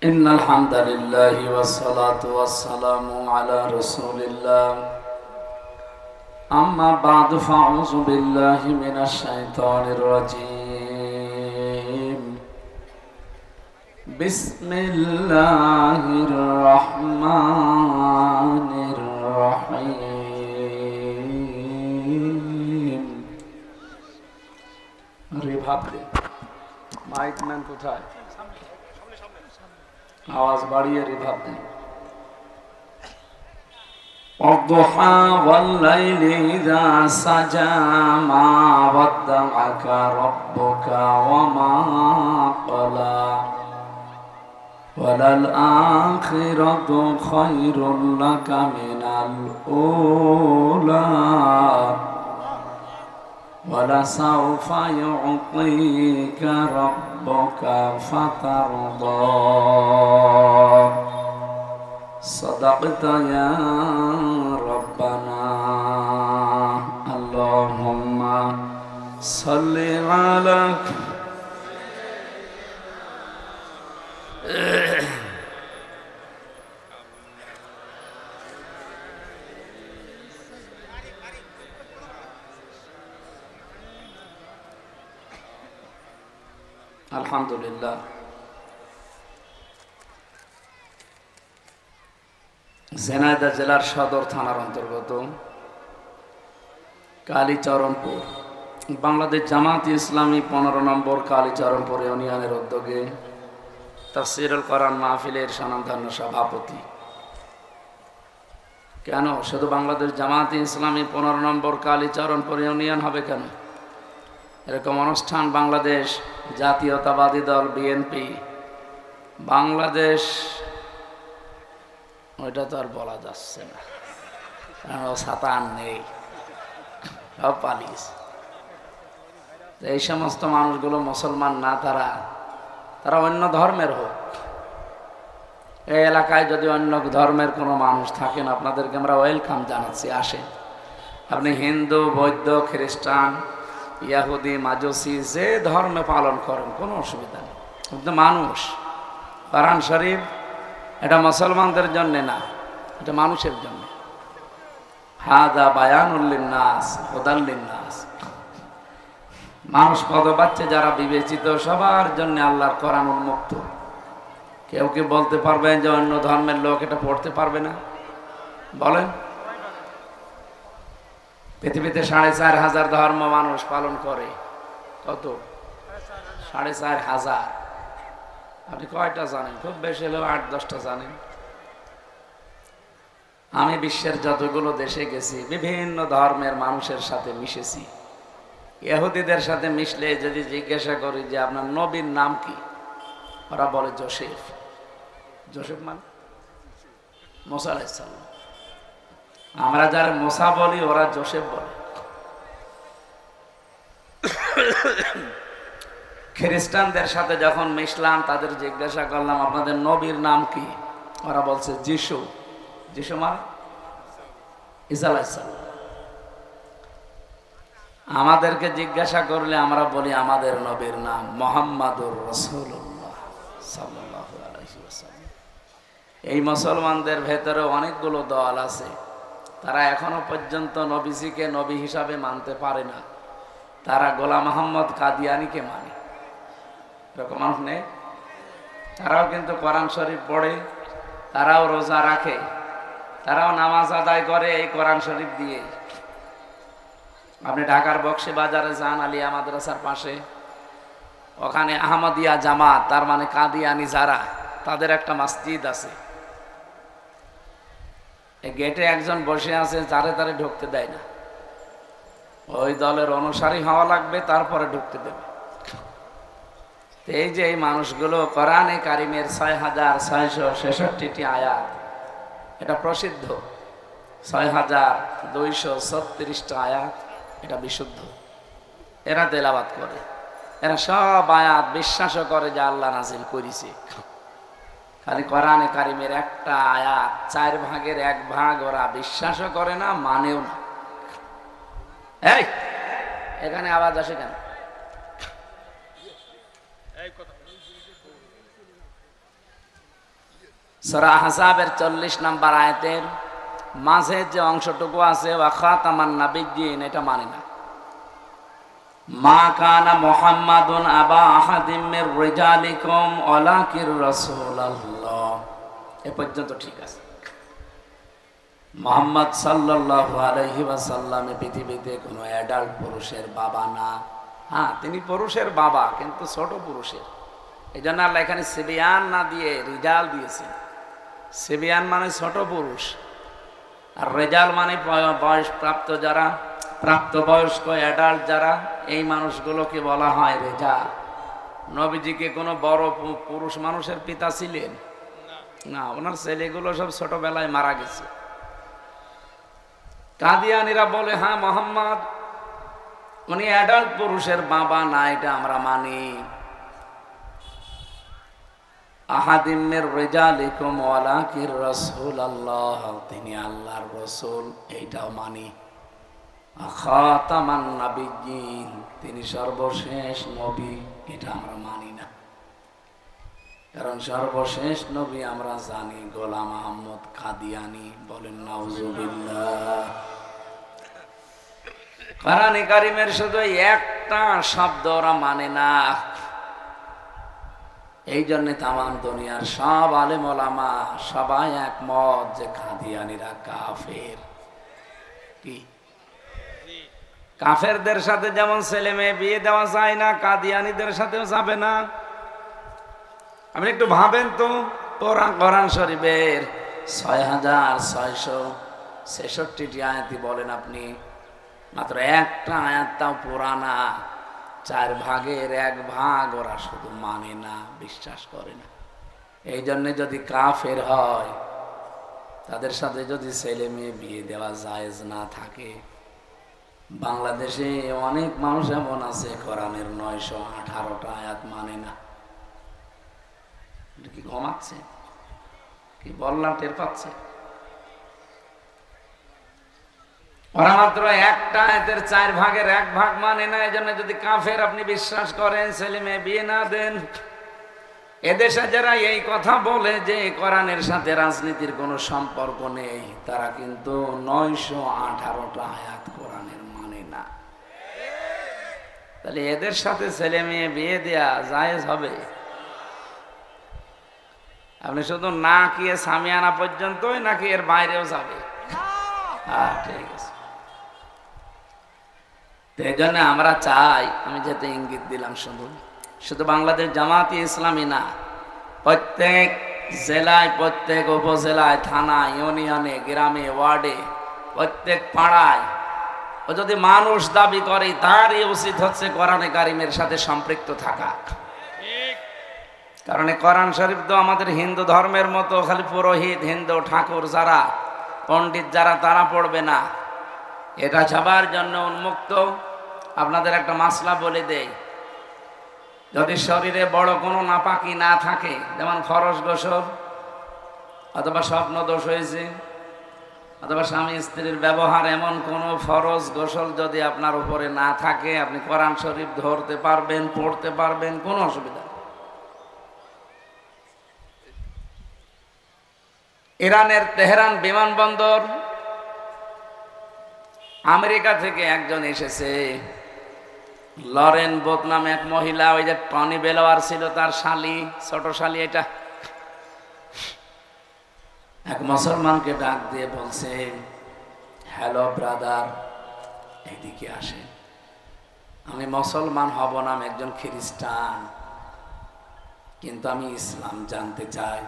إن الحمد لله والصلاة والسلام على رسول الله أما بعد فأعوذ بالله من الشيطان الرجيم بسم الله الرحمن الرحيم রিভাবে mic man কোথায় आवाज बढ़िए रिभाब दें والضحى والليل إذا سجى ما ودعك ربك وما قلى وللآخرة خير لك من الأولى ولسوف يعطيك ربك فترضى صدقت يا ربنا اللهم صل على আলহামদুলিল্লাহ ঝিনাইদহ জেলার সদর থানার অন্তর্গত কালীচরণপুর বাংলাদেশ জামাত ইসলামী 15 নম্বর কালীচরণপুর ইউনিয়নের উদ্যোগে তাফসীরুল কোরআন মাহফিলের স্বনামধন্য সভাপতি। কেন শুধু বাংলাদেশ জামাত ইসলামী 15 নম্বর কালীচরণপুর ইউনিয়ন হবে কেন? এরকম অনুষ্ঠান বাংলাদেশ জাতীয়তাবাদী দল বিএনপি, বাংলাদেশ ওইটা তো আর বলা যাচ্ছে না, কারণ ও সাতান নেই, সব পালিস। এই সমস্ত মানুষগুলো মুসলমান না, তারা অন্য ধর্মের হোক। এই এলাকায় যদি অন্য ধর্মের কোনো মানুষ থাকেন, আপনাদেরকে আমরা ওয়েলকাম জানাচ্ছি, আসেন। আপনি হিন্দু, বৌদ্ধ, খ্রিস্টান, ইয়াহুদি, মাজুসি, যে ধর্মে পালন করেন কোনো অসুবিধা নেই, কিন্তু মানুষ। কোরআন শরীফ এটা মুসলমানদের জন্য না, এটা মানুষের জন্য। হাদা বায়ানুল লিন্নাস হুদাল লিন্নাস, মানুষ পদ পাচ্ছে যারা বিবেচিত, সবার জন্য আল্লাহর কোরআন উন্মুক্ত। কেউ কি বলতে পারবেন যে অন্য ধর্মের লোক এটা পড়তে পারবে না? বলেন। পৃথিবীতে 4,500 ধর্ম মানুষ পালন করে। কত? 4,500। আপনি কয়টা জানেন? খুব বেশি হলেও 8-10টা জানেন। আমি বিশ্বের যতগুলো দেশে গেছি, বিভিন্ন ধর্মের মানুষের সাথে মিশেছি। ইহুদিদের সাথে মিশলে যদি জিজ্ঞাসা করি যে আপনার নবীর নাম কি, ওরা বলে যোসেফ। যোসেফ মানে মুসা আলাইহিস সালাম। আমরা যারা মুসা বলি, ওরা যোসেফ বলে। খ্রিস্টানদের সাথে যখন মিশলাম, তাদের জিজ্ঞাসা করলাম আপনাদের নবীর নাম কি, ওরা বলছে যিশু। যিশু মানে ঈসা আলাইহিস সালাম। আমাদেরকে জিজ্ঞাসা করলে আমরা বলি আমাদের নবীর নাম মুহাম্মাদুর রাসূলুল্লাহ সাল্লাল্লাহু আলাইহি ওয়াসাল্লাম। এই মুসলমানদের ভেতরে অনেকগুলো দল আছে, তারা এখনো পর্যন্ত নবীজিকে নবী হিসাবে মানতে পারে না। তারা গোলাম মোহাম্মদ কাদিয়ানীকে মানে। এরকম মানুষ নেই? তারাও কিন্তু কোরআন শরীফ পড়ে, তারাও রোজা রাখে, তারাও নামাজ আদায় করে এই কোরআন শরীফ দিয়ে। আপনি ঢাকার বক্সি বাজারে যান, আলিয়া মাদ্রাসার পাশে, ওখানে আহমদিয়া জামাত, তার মানে কাদিয়ানী যারা, তাদের একটা মসজিদ আছে। এই গেটে একজন বসে আছে, যারে তারে ঢুকতে দেয় না। ওই দলের অনুসারী হওয়া লাগবে, তারপরে ঢুকতে দেবে। এই যে এই মানুষগুলো কোরআনে কারিমের 6,666টি আয়াত, এটা প্রসিদ্ধ। 6,236টা আয়াত, এটা বিশুদ্ধ। এরা তেলাওয়াত করে, এরা সব আয়াত বিশ্বাসও করে যে আল্লাহ নাজিল করেছে। খালি কোরআনে কারিমের একটা আয়াত 4 ভাগের 1 ভাগ ওরা বিশ্বাসও করে না, মানেও না। এই এখানে আওয়াজ আসে কেন? সূরা আহজাবের 40 নম্বর আয়াতের মাঝে যে অংশটুকু আছে ওয়া খাতামান নাবিয়্যিন, এটা মানে না। মা কানা মুহাম্মাদুন আবা আহাদিম মির রিজালিকুম ওয়ালাকির রাসূলুল্লাহ, এ পর্যন্ত ঠিক আছে। মুহাম্মদ সাল্লাল্লাহু আলাইহি ওয়াসাল্লাম পৃথিবীতে কোনো অ্যাডাল্ট পুরুষের বাবা না। হ্যাঁ, তিনি পুরুষের বাবা, কিন্তু ছোট পুরুষের। এই জন্য আল্লাহ এখানে সিবিয়ান না দিয়ে রিজাল দিয়েছেন। সিবিয়ান মানে ছোট পুরুষ, আর রেজাল মানে বয়স প্রাপ্ত যারা, প্রাপ্তবয়স্ক অ্যাডাল্ট যারা, এই মানুষগুলোকে বলা হয় রেজাল। নবীজিকে কোনো বড় পুরুষ মানুষের পিতা ছিলেন না, ওনার ছেলেগুলো সব ছোটবেলায় মারা গেছে। কাদিয়ানীরা বলে হ্যাঁ মোহাম্মদ উনি অ্যাডাল্ট পুরুষের বাবা না, এটা আমরা মানি। আহাদিম মির রিজালিকুম ওয়ালাকির রাসূলুল্লাহ, তিনি আল্লাহর রাসূল, এইটাও মানি। খাতামান নাবিয়্যিন, তিনি সর্বশেষ নবী, এটা আমরা মানি না। কারণ সর্বশেষ নবী আমরা জানি গোলাম আহমদ কাদিয়ানী। বলেন নাউজুবিল্লাহ। কোরআনে কারিমের শুধু একটা শব্দ ওরা মানে না, এই জন্য তামাম দুনিয়ার সব আলেম ওলামা সবাই একমত যে কাদিয়ানীরা কাফের। কি কাফেরদের সাথে যেমন ছেলে মেয়ে বিয়ে দেওয়া যায় না, কাদিয়ানীদের সাথেও যাবে না। আপনি একটু ভাবেন তো, কোরআন শরীফের 6666টি আয়াতই বলেন আপনি, মাত্র একটা আয়াতটাও পুরানা, 4 ভাগের 1 ভাগ ওরা শুধু মানে না, বিশ্বাস করে না। এই জন্য যদি কাফের হয়, তাদের সাথে যদি ছেলে মেয়ে বিয়ে দেওয়া জায়েজ না থাকে, বাংলাদেশে অনেক মানুষ এমন আছে কোরআনের 918টা আয়াত মানে না। কি ঘুমাচ্ছে, কি বললাম টের পাচ্ছে? ওরা মাত্র একটা আয়াতের 4 ভাগের 1 ভাগ মানে না। এই জন্য যদি কাফের আপনি বিশ্বাস করেন, ছেলে মেয়ে বিয়ে না দেন। এদেশে যারা এই কথা বলে যে কোরআনের সাথে রাজনীতির কোনো সম্পর্ক নেই, তারা কিন্তু 918টা আয়াত কোরআনের মানে না। তাহলে এদের সাথে ছেলে মেয়ে বিয়ে দেয়া জায়েজ হবে? আপনি শুধু না কি সামিয়ানা পর্যন্তই, নাকি এর বাইরেও যাবে? হ্যাঁ, ঠিক আছে। এই জন্য আমরা চাই, আমি যেতে ইঙ্গিত দিলাম, শুধু বাংলাদেশ জামাতে ইসলামী না, প্রত্যেক জেলায়, প্রত্যেক উপজেলায়, থানায়, ইউনিয়নে, গ্রামে, ওয়ার্ডে, প্রত্যেক পাড়ায় ও যদি মানুষ দাবি করে, তারই উচিত হচ্ছে কোরআনে কারিমের সাথে সম্পৃক্ত থাকা। কারণ কোরআন শরীফ তো আমাদের হিন্দু ধর্মের মতো খালি পুরোহিত, হিন্দু ঠাকুর যারা, পণ্ডিত যারা, তারা পড়বে না। এটা সবার জন্য উন্মুক্ত। আপনাদের একটা মাসলা বলে দেই, যদি শরীরে বড় কোনো নাপাকি না থাকে, যেমন ফরজ গোসল, অথবা স্বপ্ন দোষ হয়েছে, অথবা স্বামী স্ত্রীর ব্যবহার, এমন কোনো ফরজ গোসল যদি আপনার উপরে না থাকে, আপনি কোরআন শরীফ ধরতে পারবেন, পড়তে পারবেন, কোনো অসুবিধা নেই। ইরানের তেহরান বিমানবন্দর, আমেরিকা থেকে একজন এসেছে, লরেন বোথ নামে এক মহিলা, ওই যে টনি বেলোয়ার ছিল তার শালি, ছোট শালি। এটা এক মুসলমানকে ডাক দিয়ে বলছে, হ্যালো ব্রাদার, এইদিকে আসে, আমি মুসলমান হব না, আমি একজন খ্রিস্টান, কিন্তু আমি ইসলাম জানতে চাই,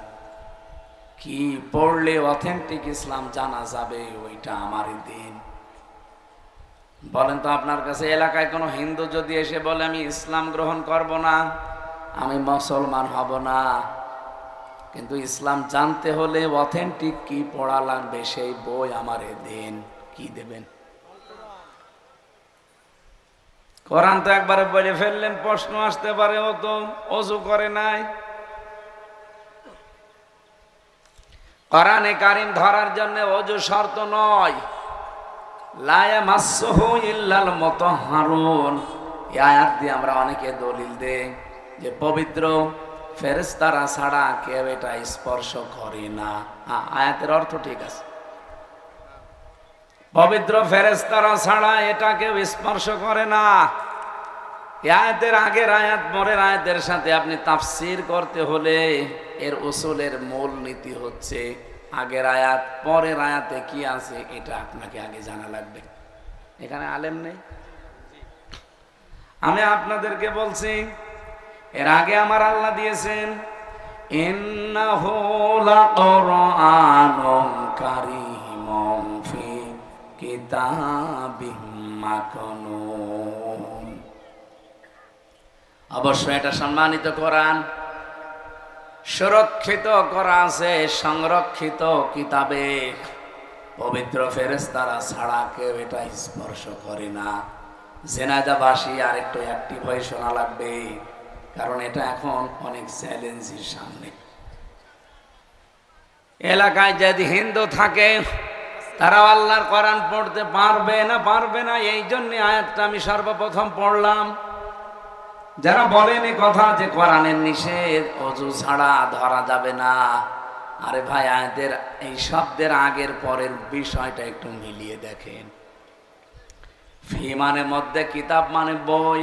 কি পড়লে অথেন্টিক ইসলাম জানা যাবে, ওইটা আমারই দিন। বলেন তো, আপনার কাছে এলাকায় কোনো হিন্দু যদি এসে বলে আমি ইসলাম গ্রহণ করব না, আমি মুসলমান হব না, কিন্তু ইসলাম জানতে হলে অথেন্টিক কি পড়া লাগবে, সেই বই আমারে দিন, কি দেবেন? কোরআন তো একবারে বলে ফেললেন, প্রশ্ন আসতে পারে, ও তো ওযু করে নাই। কোরআনে কারিম ধরার জন্য ওযু শর্ত নয়। লা ইয়ামাসসুহু ইল্লাল মুতাহহারুন, এই আয়াত দিয়ে আমরা অনেকে দলিল দেই যে পবিত্র ফেরেশতারা ছাড়া কেউ এটা স্পর্শ করে না। আয়াতের অর্থ ঠিক আছে, পবিত্র ফেরেশতারা ছাড়া এটা কেউ স্পর্শ করে না। আয়াতের আগের আয়াত পরের আয়াতের সাথে আপনি তাফসীর করতে হলে এর উসুলের মূল নীতি হচ্ছে আগের আয়াত পরের আয়াতে কি আছে এটা আপনাকে আগে জানা লাগবে। এখানে আলেম নেই, আমি আপনাদেরকে বলছি এর আগে আমার আল্লাহ দিয়েছেন ইন্নাহু লাকুরআনুন কারীমুন ফি কিতাবিম মাকনুন। অবশ্যই এটা সম্মানিত কোরআন, সুরক্ষিত করা আছে সংরক্ষিত কিতাবে। পবিত্র ফেরেশতারা ছাড়া কেউ এটা স্পর্শ করে না। জেনাজাবাসী আর একটু অ্যাক্টিভ হয়ে শোনা লাগবে, কারণ এটা এখন অনেক চ্যালেঞ্জের সামনে। এলাকায় যদি হিন্দু থাকে তারা আল্লাহর কোরআন পড়তে পারবে না, পারবে না। এই জন্য আয়াতটা আমি সর্বপ্রথম পড়লাম। যারা বলেন এই কথা যে কোরআনের নিষেধ, ওযু ছাড়া ধরা যাবে না, আরে ভাই আয়াতের এই শব্দের আগের পরের বিষয়টা একটু মিলিয়ে দেখেন। ফি মানে মধ্যে, কিতাব মানে বই,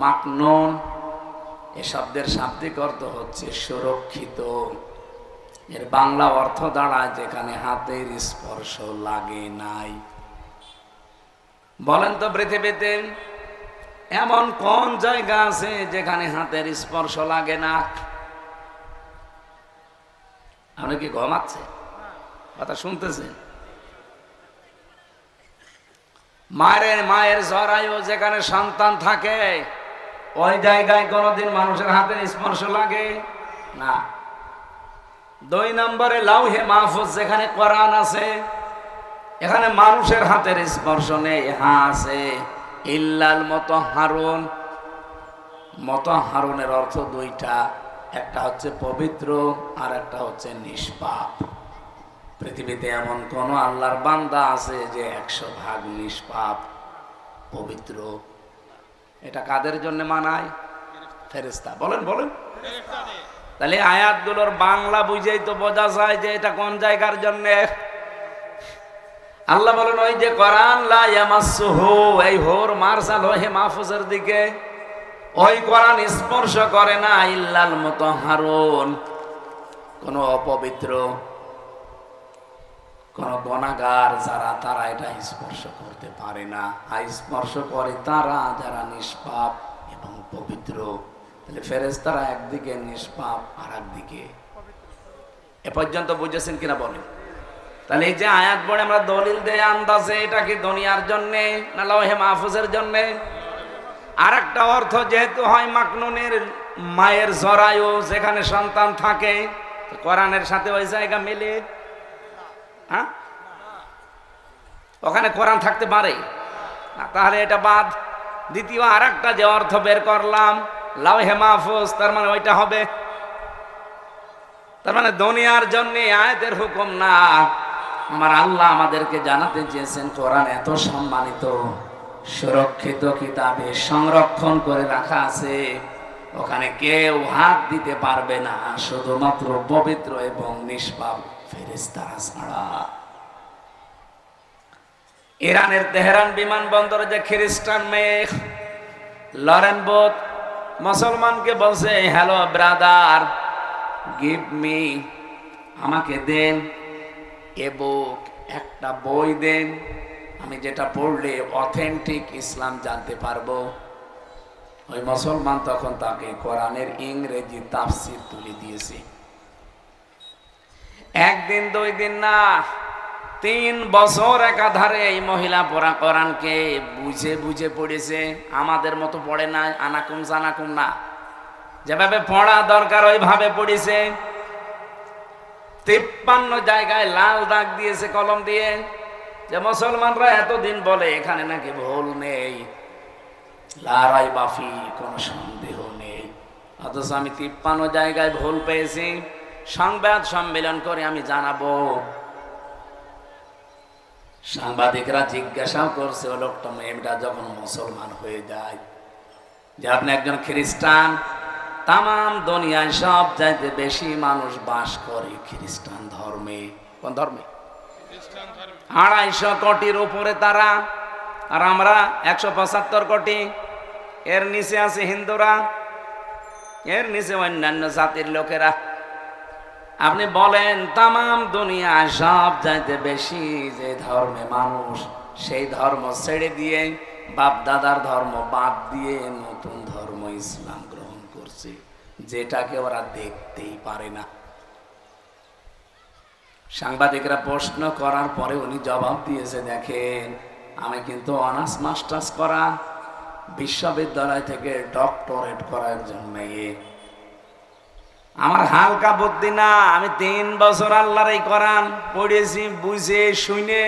মাকনুন এ শব্দের শাব্দিক অর্থ হচ্ছে সুরক্ষিত। এর বাংলা অর্থ দাঁড়ায় যেখানে হাতের স্পর্শ লাগে নাই। বলেন তো পৃথিবীতে এমন কোন জায়গা আছে যেখানে হাতের স্পর্শ লাগে না? আপনি কি ঘুমাচ্ছে? কথা শুনতেছেন? মায়ের জরায়ু যেখানে সন্তান থাকে ওই জায়গায় কোনোদিন মানুষের হাতের স্পর্শ লাগে না। 2 নম্বরে লাউহে মাহফুজ যেখানে কোরআন আছে, এখানে মানুষের হাতের স্পর্শ নেই। হ্যাঁ আছে, ইল্লাল মুতাহহারুন। মুতাহহারুনের অর্থ দুইটা, একটা হচ্ছে পবিত্র আর একটা হচ্ছে নিষ্পাপ। পৃথিবীতে এমন কোন আল্লাহর বান্দা আছে যে 100% নিষ্পাপ পবিত্র? এটা কাদের জন্য মানায়? ফেরেশতা। বলেন বলেন। তাহলে আয়াতগুলোর বাংলা বুঝেই তো বোঝা যায় যে এটা কোন জায়গার জন্য। আল্লাহ বলেন ওই যে কোরআন লা ইয়ামাসসুহু, এই হোর মারসাল হে মাহফুজের দিকে, ওই কোরআন স্পর্শ করে না ইল্লাল মুতাহহারুন, কোন অপবিত্র কোন গুনাহগার যারা, তারা এটা স্পর্শ করতে পারে না। আর স্পর্শ করে তারা যারা নিষ্পাপ এবং পবিত্র। তাহলে ফেরেশতারা একদিকে নিষ্পাপ আর একদিকে। এ পর্যন্ত বুঝেছেন কিনা বলেন? তাহলে এই যে আয়াত পড়ে আমরা দলিল দেয় আন্দাজে, এটা কি দুনিয়ার জন্যে না লাউহে মাহফুজের জন্যে? আর একটা অর্থ যেহেতু হয় মাকনুনের, মায়ের জরায়ু যেখানে সন্তান থাকে, কোরআনের সাথে ওই জায়গা মিলে? হ্যাঁ, ওখানে কোরআন থাকতে পারে না, তাহলে এটা বাদ। দ্বিতীয় আর একটা যে অর্থ বের করলাম লাউহে মাহফুজ, তার মানে ওইটা হবে। তার মানে দুনিয়ার জন্য আয়াতের হুকুম না। আমার আল্লাহ আমাদেরকে জানাতে চেয়েছেন কোরআন এত সম্মানিত, সুরক্ষিত কিতাবে সংরক্ষণ করে রাখা আছে, ওখানে কেউ হাত দিতে পারবে না শুধুমাত্র পবিত্র এবং নিষ্পাপ ফেরেশতারা ছাড়া। ইরানের তেহরান বিমানবন্দরে যে খ্রিস্টান মেয়ে লরেন বোথ মুসলমানকে বলছে, হ্যালো ব্রাদার, গিভ মি, আমাকে দেন এ বুক, একটা বই দেন, আমি যেটা পড়লে অথেন্টিক ইসলাম জানতে পারবো। ওই মুসলমান তখন তাকে কোরআনের ইংরেজি তাফসীর তুলে দিয়েছে। একদিন 2 দিন না, 3 বছর একাধারে এই মহিলা পড়া কোরআনকে বুঝে বুঝে পড়েছে। আমাদের মতো পড়ে না, আনাকুম জানাকুম না, যেভাবে পড়া দরকার ওইভাবে পড়েছে। 53 জায়গায় লাল দাগ দিয়েছে কলম দিয়ে, যে মুসলমানরা এতদিন বলে এখানে নাকি ভুল নেই, লা রাইবা ফি, কোনো সন্দেহ নেই। অথচ আমি 53 জায়গায় ভুল পেয়েছি। সংবাদ সম্মেলন করে আমি জানাবো। সাংবাদিকরা জিজ্ঞাসাও করছে ও লোকটা, মেয়েটা যখন মুসলমান হয়ে যায়, যে আপনি একজন খ্রিস্টান, তামাম দুনিয়ায় সব চাইতে বেশি মানুষ বাস করে খ্রিস্টান ধর্মে। কোন ধর্মে? 250 কোটির উপরে তারা, আর আমরা 175 কোটি। এর নিচে আছে হিন্দুরা, এর নিচে অন্যান্য জাতির লোকেরা। আপনি বলেন তামাম দুনিয়ায় সব চাইতে বেশি যে ধর্মে মানুষ, সেই ধর্ম ছেড়ে দিয়ে বাপ দাদার ধর্ম বাদ দিয়ে নতুন ধর্ম ইসলাম গ্রহণ করছে, যেটাকে ওরা দেখতেই পারে না। সাংবাদিকরা প্রশ্ন করার পরে উনি জবাব দিয়েছে, দেখেন আমি কিন্তু অনার্স মাস্টার্স করা, বিশ্ববিদ্যালয় থেকে ডক্টরেট করা একজন মেয়ে। আমার হালকা বুদ্ধি না, আমি 3 বছর আল্লাহর এই কোরআন পড়েছি, বুঝে শুনে।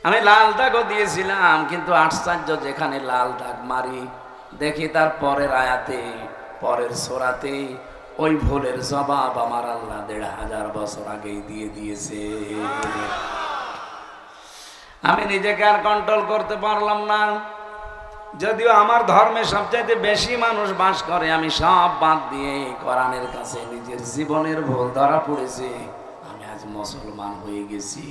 আমি লাল দাগও দিয়েছিলাম, কিন্তু আশ্চর্য, যেখানে লাল দাগ মারি দেখি তার পরের আয়াতে, পরের সূরাতে ওই ভুলের জবাব আমার আল্লাহ 1500 বছর আগেই দিয়ে দিয়েছে। আমি নিজেকে আর কন্ট্রোল করতে পারলাম না। যদিও আমার ধর্মে সবচাইতে বেশি মানুষ বাস করে, আমি সব বাদ দিয়ে কোরআনের কাছে নিজের জীবনের ভুল ধরা পড়েছে, আমি আজ মুসলমান হয়ে গেছি।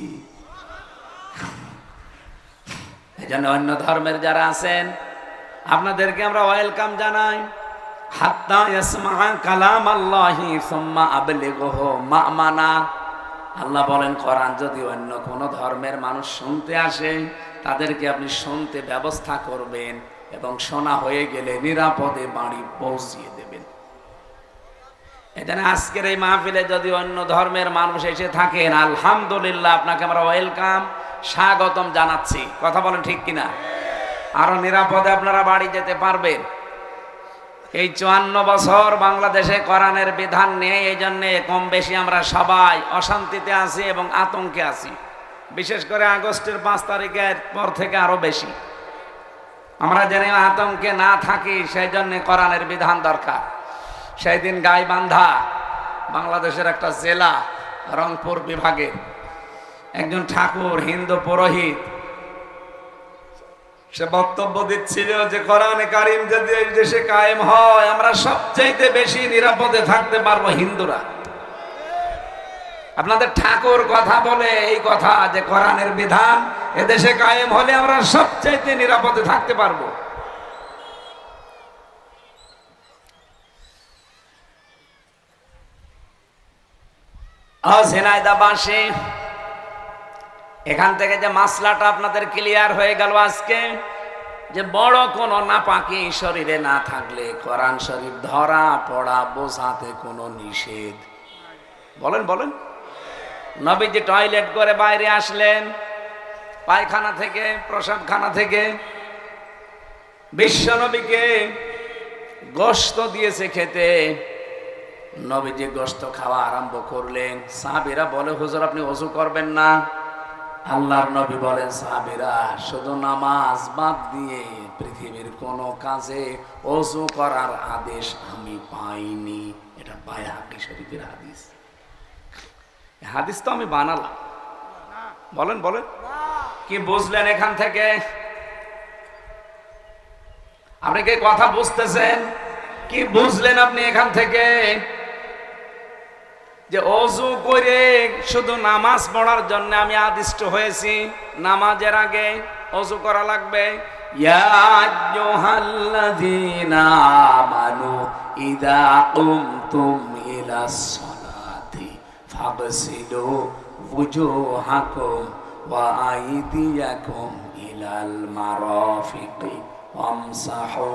এই জন্য অন্য ধর্মের যারা আছেন আপনাদেরকে আমরা ওয়েলকাম জানাই। হাত্তা ইয়াসমা কালাম আল্লাহি সুম্মা আবলিগহু মা'মানা। আল্লাহ বলেন কোরআন যদি অন্য কোন ধর্মের মানুষ শুনতে আসে, তাদেরকে আপনি শুনতে ব্যবস্থা করবেন এবং শোনা হয়ে গেলে নিরাপদে বাড়ি পৌঁছিয়ে দেবেন। এখানে আজকের এই মাহফিলে যদি অন্য ধর্মের মানুষ এসে থাকেন, আলহামদুলিল্লাহ, আপনাকে আমরা ওয়েলকাম, স্বাগতম জানাচ্ছি। কথা বলেন ঠিক কিনা? আরো নিরাপদে আপনারা বাড়ি যেতে পারবেন। এই 54 বছর বাংলাদেশে কোরআনের বিধান নেই, এই জন্যে কম বেশি আমরা সবাই অশান্তিতে আছি এবং আতঙ্কে আছি। বিশেষ করে আগস্টের 5 তারিখের পর থেকে আরো বেশি। আমরা যেন আতঙ্কে না থাকি, সেই জন্য কোরআনের বিধান দরকার। সেই দিন গাইবান্ধা, বাংলাদেশের একটা জেলা, রংপুর বিভাগের একজন ঠাকুর, হিন্দু পুরোহিত, সে বক্তব্য দিচ্ছিল যে কোরআনে কারিম যদি এই দেশে কায়েম হয়, আমরা সবচাইতে বেশি নিরাপদে থাকতে পারবো হিন্দুরা। আপনাদের ঠাকুর কথা বলে এই কথা যে কোরআনের বিধান এদেশে কায়েম হলে আমরা সবচাইতে নিরাপদে থাকতে পারবো। ঝিনাইদহবাসী, এখান থেকে যে মাসলাটা আপনাদের ক্লিয়ার হয়ে গেল আজকে, যে বড় কোনো নাপাকি শরীরে না থাকলে কোরআন শরীফ ধরা পড়া বোঝাতে কোনো নিষেধ। বলেন বলেন। নবীজি টয়লেট করে বাইরে আসলেন, পায়খানা থেকে, প্রসাবখানা থেকে, বিশ্ব নবীকে গোশত দিয়েছে খেতে। নবীজি গোশত খাওয়া আরম্ভ করলেন। সাহাবীরা বলে, হুজুর আপনি ওযু করবেন না? আল্লাহর নবী বলেন, সাহাবীরা শুধু নামাজ বাদ দিয়ে পৃথিবীর কোনো কাজে ওযু করার আদেশ আমি পাইনি। এটা বাইহাকী শরীফের হাদিস। হাদিস তো আমি বানালাম। বলেন বলেন, কি বুঝলেন এখান থেকে? আপনি কি কথা বুঝতেছেন? কি বুঝলেন আপনি এখান থেকে? যে ওযু করে শুধু নামাজ পড়ার জন্য আমি আদিষ্ট হয়েছি, নামাজের আগে ওযু করা লাগবে। ইয়া আইয়ুহাল্লাযীনা আমানু ইযা কুমতুম ইলাস সালাতি ফাগসিলু ওয়ুজুহাকুম ওয়া আইদিয়াকুম ইলাল মারাফিকি ওয়ামসাহু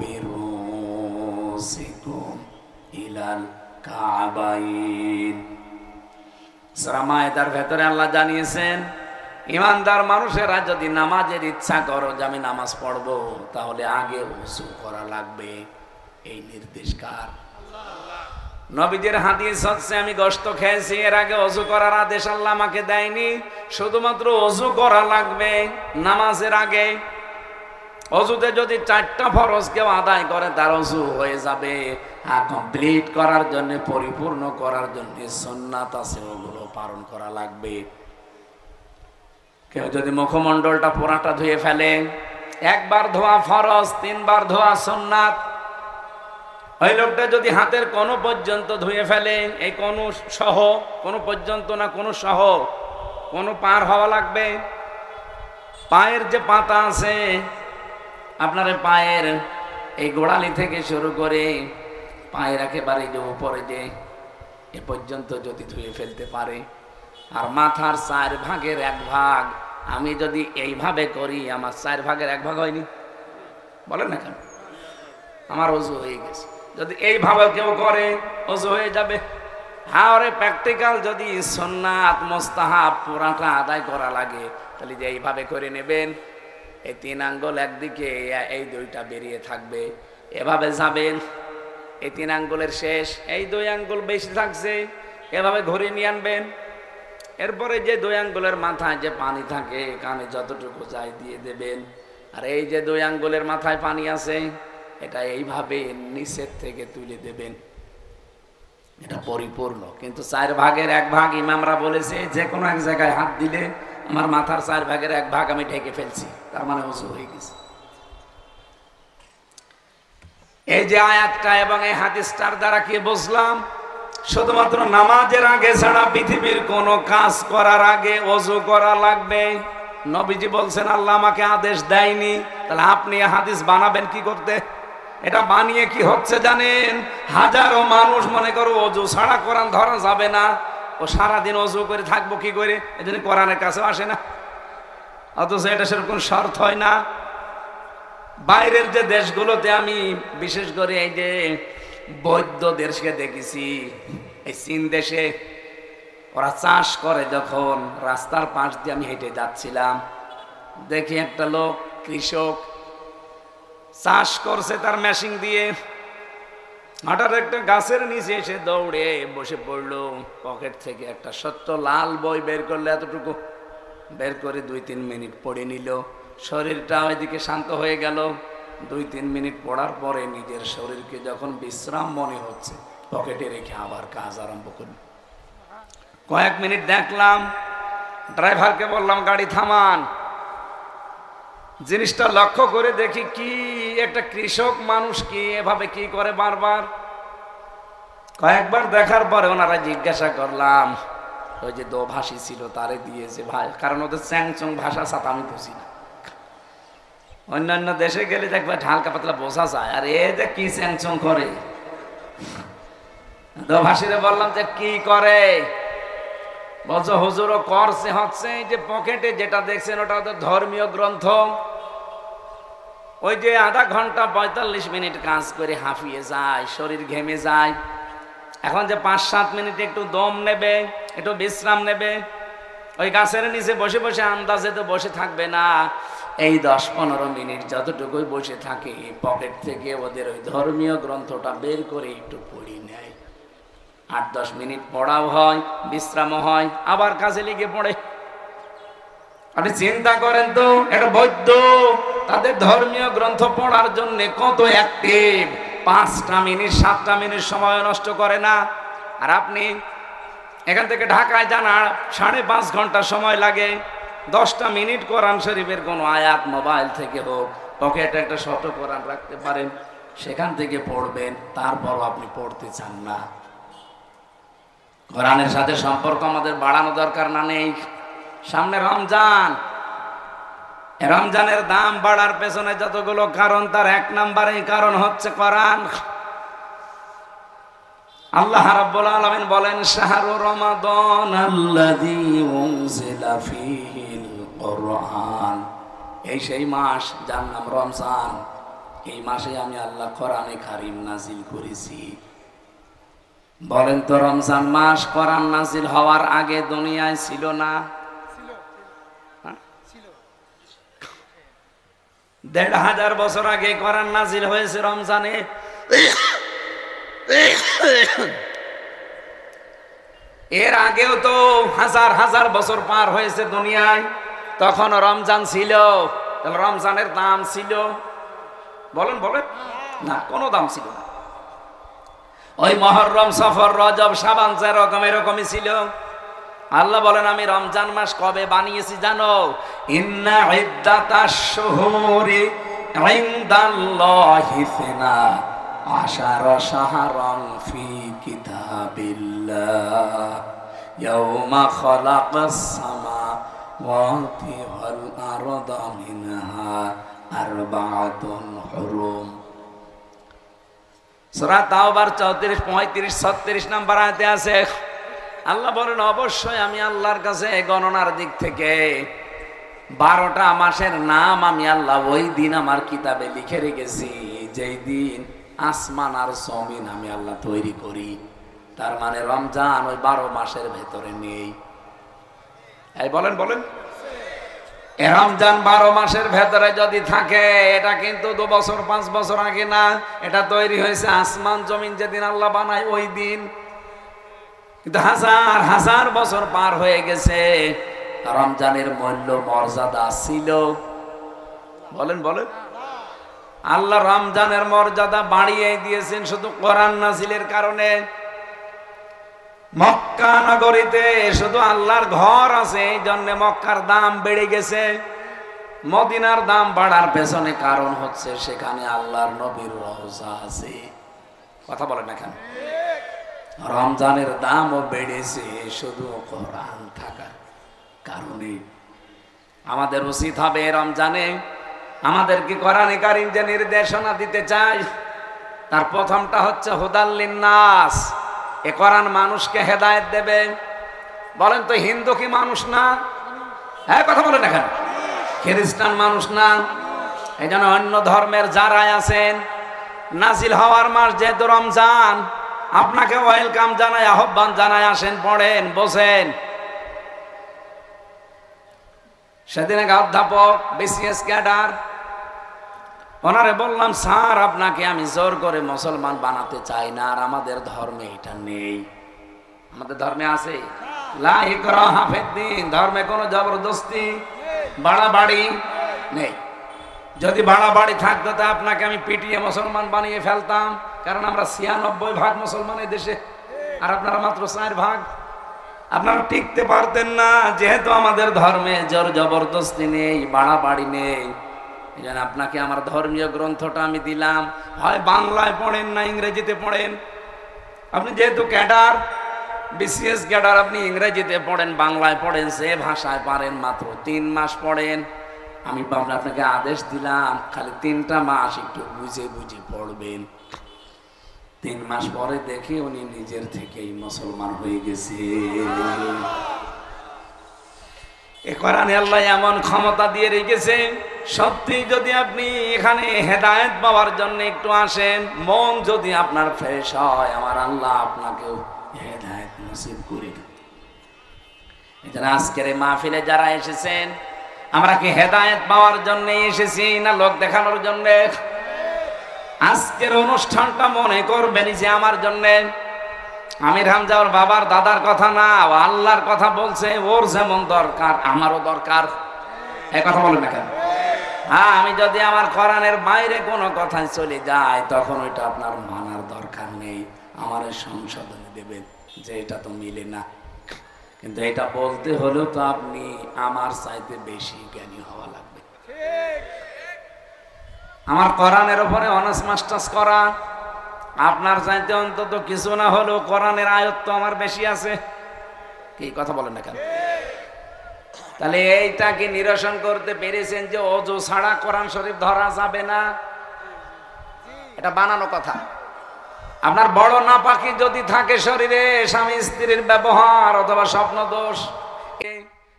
বিরুসিকুম ইলাল কাবাইন। সূরা মায়েদার ভেতরে আল্লাহ জানিয়েছেন, ইমানদার মানুষেরা যদি নামাজের ইচ্ছা করো যে আমি নামাজ পড়বো, তাহলে আগে ওযু করা লাগবে। এই নির্দেশ কার? নবীজির হাদিস হচ্ছে, আমি গোশত খেয়েছি, এর আগে ওযু করার আদেশ আল্লাহ আমাকে দেয়নি। শুধুমাত্র ওযু করা লাগবে নামাজের আগে। ওযুতে যদি 4টা ফরজ কেউ আদায় করে, তার ওযু হয়ে যাবে। কমপ্লিট করার জন্য, পরিপূর্ণ করার জন্য সুন্নাত আছে, ওগুলো পালন করা লাগবে। কেউ যদি মুখমণ্ডলটা পুরাটা ধুয়ে ফেলে, একবার ধোয়া ফরজ, 3বার ধোয়া সুন্নাত। ওই লোকটা যদি হাতের কোন পর্যন্ত ধুয়ে ফেলে, এই কোন সহ, কোন পর্যন্ত না, কোন সহ, কোন পার হওয়া লাগবে, পায়ের যে পাতা আছে আপনার পায়ের এই গোড়ালি থেকে শুরু করে পায়ের একেবারে যে উপরে যে এ পর্যন্ত যদি ধুয়ে ফেলতে পারে, আর মাথার 4 ভাগের 1 ভাগ আমি যদি এইভাবে করি, আমার 4 ভাগের 1 ভাগ হয়নি? বলেন না কেন? আমার ওযু হয়ে গেছে। যদি এইভাবে কেউ করে ওযু হয়ে যাবে। হ্যাঁ, ওরে প্র্যাকটিক্যাল যদি সুন্নাত মুস্তাহাব পুরাটা আদায় করা লাগে, তাহলে যে এইভাবে করে নেবেন, এই 3 আঙ্গুল একদিকে, এই 2টা বেরিয়ে থাকবে, এভাবে যাবেন, এই 3 আঙ্গুলের শেষ, এই 2 আঙ্গুল বেশি থাকছে, এভাবে ঘুরে নিয়ে আনবেন। এরপরে যে 2 আঙ্গুলের মাথায় যে পানি থাকে, কানে যতটুকু যায় দিয়ে দেবেন। আর এই যে 2 আঙ্গুলের মাথায় পানি আছে, এটা এইভাবে নিচের থেকে তুলে দেবেন। এটা পরিপূর্ণ। কিন্তু 4 ভাগের 1 ভাগ ইমামরা বলেছে যে কোনো এক জায়গায় হাত দিলে আমার মাথার 4 ভাগের 1 ভাগ আমি ঢেকে ফেলছি, তার মানে ওযু হয়ে গেছে। এই যে আয়াতটা এবং এই হাদিসটার দ্বারা কি বুঝলাম? শুধুমাত্র নামাজের আগে ছাড়া পৃথিবীর কোন কাজ করার আগে ওযু করা লাগবে। নবীজি বলছেন আল্লাহ আমাকে আদেশ দেয়নি, তাহলে আপনি হাদিস বানাবেন কি করতে? এটা বানিয়ে কি হচ্ছে জানেন? হাজারো মানুষ মনে করো ওযু ছাড়া কোরআন ধরা যাবে না, ও সারাদিন ওযু করে থাকবো কি করে, এজন্য কোরআনের কাছেও আসে না। অথচ এটা সেরকম শর্ত হয় না। বাইরের যে দেশগুলোতে আমি বিশেষ করে এই যে বৌদ্ধ দেশকে দেখেছি, এই চীন দেশে ওরা চাষ করে, যখন রাস্তার পাশ দিয়ে আমি হেঁটে যাচ্ছিলাম, দেখি একটা লোক কৃষক চাষ করছে তার মেশিন দিয়ে, হঠাৎ একটা গাছের নিচে এসে দৌড়ে বসে পড়লো, পকেট থেকে একটা ছোট্ট লাল বই বের করলে, এতটুকু বের করে 2-3 মিনিট পড়ে নিল। শরীরটা ওইদিকে শান্ত হয়ে গেল। 2-3 মিনিট পড়ার পরে নিজের শরীরকে যখন বিশ্রাম মনে হচ্ছে, পকেটে রেখে আবার কাজ আরম্ভ করল। কয়েক মিনিট দেখলাম, ড্রাইভারকে বললাম গাড়ি থামান। জিনিসটা লক্ষ্য করে দেখি কি একটা কৃষক মানুষ কি এভাবে কি করে বারবার। কয়েকবার দেখার পরে ওনারা জিজ্ঞাসা করলাম, ওই যে দোভাষী ছিল তারে দিয়েছে ভাই, কারণ ওদের চ্যাংচং ভাষা সাথে আমি বুঝি না। অন্যান্য দেশে গেলে দেখবে হালকা পাতলা বোঝা যায়, আর এ যে কি চ্যাংচং করে। দোভাষীরে বললাম যে কি করে, বলছো হুজুরও করছে হচ্ছে এই যে পকেটে যেটা দেখছেন ওটা ওদের ধর্মীয় গ্রন্থ। ওই যে আধা ঘন্টা 45 মিনিট কাজ করে হাঁফিয়ে যায়, শরীর ঘেমে যায়, এখন যে 5-7 মিনিট একটু দম নেবে, একটু বিশ্রাম নেবে, ওই গাছের নিচে বসে বসে আন্দাজে তো বসে থাকবে না। এই 10-15 মিনিট যতটুকুই বসে থাকে, পকেট থেকে ওদের ওই ধর্মীয় গ্রন্থটা বের করে একটু পড়ি নেয়। 8-10 মিনিট পড়াও হয়, বিশ্রামও হয়, আবার কাজে লেগে পড়ে। আপনি চিন্তা করেন তো, একটা বৈদ্য তাদের ধর্মীয় গ্রন্থ পড়ার জন্য কত অ্যাক্টিভ, 5টা মিনিট 7টা মিনিট সময় নষ্ট করে না। আর আপনি এখান থেকে ঢাকায় যান, 5.5 ঘন্টা সময় লাগে। 10টা মিনিট কোরআন শরীফের কোনো আয়াত মোবাইল থেকে হোক, পকেটে একটা ছোট কোরআন রাখতে পারেন, সেখান থেকে পড়বেন। তারপরও আপনি পড়তে চান না। কোরআনের সাথে সম্পর্ক আমাদের বাড়ানো দরকার না নেই? সামনে রমজান, রমজানের দাম বাড়ার পেছনে যতগুলো কারণ, তার 1 নম্বরেই কারণ হচ্ছে কোরআন। আল্লাহ রাব্বুল আলামিন বলেন, শাহরু রমাদান আল্লাযী উনজিলা ফীহিল কুরআন, এই সেই মাস যার নাম রমজান। এই মাসে আমি আল্লাহ কোরআনে কারীম নাজিল করেছি। বলেন তো, রমজান মাস কোরআন নাজিল হওয়ার আগে দুনিয়ায় ছিল না? 1500 বছর আগে কোরআন নাজিল হয়েছে রমজানে। এর আগেও তো হাজার হাজার বছর পার হয়েছে দুনিয়ায়, তখন রমজান ছিল। তাহলে রমজানের দাম ছিল? বলেন বলেন না, কোনো দাম ছিল না। ওই মুহররম, সফর, রজব, শাবান যেরকম এরকমই ছিল। আল্লাহ বলেন, আমি রমজান মাস কবে বানিয়েছি জানো? ইন্না ইদ্দাতাশ শুহুরি ইনদাল্লাহি 12 আশারা শাহরান ফি কিতাবিল্লাহ ইয়াউমা খালাকাস সামাওয়াতি ওয়াল আরদা মিনহা আরবাআতুন হুরুম। সূরা তাওবার 34, 35, 36 নম্বর আয়াতে আছে, আল্লাহ বলেন অবশ্যই আমি আল্লাহর কাছে গণনার দিক থেকে 12টা মাসের নাম আমি আল্লাহ ওই দিন আমার কিতাবে লিখে রেখেছি যেই দিন আসমান আর জমিন আমি আল্লাহ তৈরি করি। তার মানে রমজান ওই 12 মাসের ভেতরে নেই। এই বলেন বলেন, রমজান 12 মাসের ভেতরে যদি থাকে, এটা কিন্তু 2 বছর 5 বছর আগে না, এটা তৈরি হয়েছে আসমান জমিন যেদিন আল্লাহ বানায় ওই দিন। কিন্তু হাজার হাজার বছর পার হয়ে গেছে, রমজানের মূল্য মর্যাদা ছিল। বলেন বলেন, আল্লাহ রমজানের মর্যাদা বাড়িয়ে দিয়েছেন শুধু কোরআন নাজিলের কারণে। মক্কা নগরীতে শুধু আল্লাহর ঘর আছে, এই জন্য মক্কার দাম বেড়ে গেছে। মদিনার দাম বাড়ার পেছনে কারণ হচ্ছে সেখানে আল্লাহর নবীর রওজা আছে। কথা বলেন না কেন? রমজানের দামও বেড়েছে শুধু কোরআন থাকার কারণে। আমাদের উচিত হবে রমজানে আমাদেরকে কোরআনে কারীম যে নির্দেশনা দিতে চাই, তার প্রথমটা হচ্ছে হুদাল লিন্নাস। এ কোরআন মানুষকে হেদায়েত দেবে। বলেন তো, হিন্দু কি মানুষ না? হ্যাঁ, কথা বলেন না কেন? খ্রিস্টান মানুষ না? এই জন্য অন্য ধর্মের যারাই আছেন, নাজিল হওয়ার মাস যেহেতু রমজান, আপনাকে ওয়েলকাম জানাই, আহ্বান জানাই, আসেন, পড়েন, বসেন। সেদিন এক অধ্যাপক বিসিএস ক্যাডার, ওনারে বললাম, স্যার আপনাকে আমি জোর করে মুসলমান বানাতে চাই না, আর আমাদের ধর্মে এটা নেই। আমাদের ধর্মে আছে লা ইকরাহা ফিদ্দিন, ধর্মে কোনো জবরদস্তি বাড়াবাড়ি নেই। যদি বাড়াবাড়ি থাকতো তা আপনাকে আমি পিটিয়ে মুসলমান বানিয়ে ফেলতাম, কারণ আমরা 96% মুসলমান এই দেশে, আর আপনারা মাত্র 4%। আপনারা টিকতে পারতেন না, যেহেতু আমাদের ধর্মে জোর জবরদস্তি নেই, বাড়াবাড়ি নেই। এই জন্য আপনাকে আমার ধর্মীয় গ্রন্থটা আমি দিলাম, হয় বাংলায় পড়েন না ইংরেজিতে পড়েন। আপনি যেহেতু ক্যাডার, বিসিএস ক্যাডার, আপনি ইংরেজিতে পড়েন, বাংলায় পড়েন, যে ভাষায় পারেন মাত্র 3 মাস পড়েন। আমি আপনাকে আদেশ দিলাম খালি 3টা মাস একটু বুঝে বুঝে পড়বেন। 3 মাস পরে দেখে উনি নিজের থেকেই মুসলমান হয়ে গেছে। এ কোরআনে আল্লাহ এমন ক্ষমতা দিয়ে রেখেছে, সত্যি যদি আপনি এখানে হেদায়েত পাওয়ার জন্য একটু আসেন, মন যদি আপনার ফ্রেশ হয়, আমার আল্লাহ আপনাকেও হেদায়েত নসিব করে দেবে। এজন্য আজকের এই মাহফিলে যারা এসেছেন, আমরা কি হেদায়েত পাওয়ার জন্য এসেছি না লোক দেখানোর জন্য? আজকের অনুষ্ঠানটা মনে করবেন যে আমার জন্য। আমির হামজা ওর বাবার দাদার কথা না, আল্লাহর কথা বলছে। ওর যেমন দরকার আমারও দরকার। এই কথা বলেন না কেন? হ্যাঁ, আমি যদি আমার কোরআনের বাইরে কোনো কথায় চলে যাই, তখন ওইটা আপনার মানার দরকার নেই, আমার সংশোধনে দেবেন যে এটা তো মিলে না। কিন্তু এটা বলতে হলেও তো আপনি আমার চাইতে বেশি জ্ঞানী হওয়া লাগবে। আমার কোরআনের উপরে অনার্স মাস্টার্স করা, আপনার চাইতে অন্তত কিছু না হলেও কোরআনের আয়ত্ত আমার বেশি আছে। কি কথা বলেন না কেন? তাহলে এইটাকে নিরসন করতে পেরেছেন যে ওযু ছাড়া কোরআন শরীফ ধরা যাবে না? এটা বানানো কথা। আপনার বড় নাপাকি যদি থাকে শরীরে, স্বামী স্ত্রীর ব্যবহার অথবা স্বপ্ন দোষ,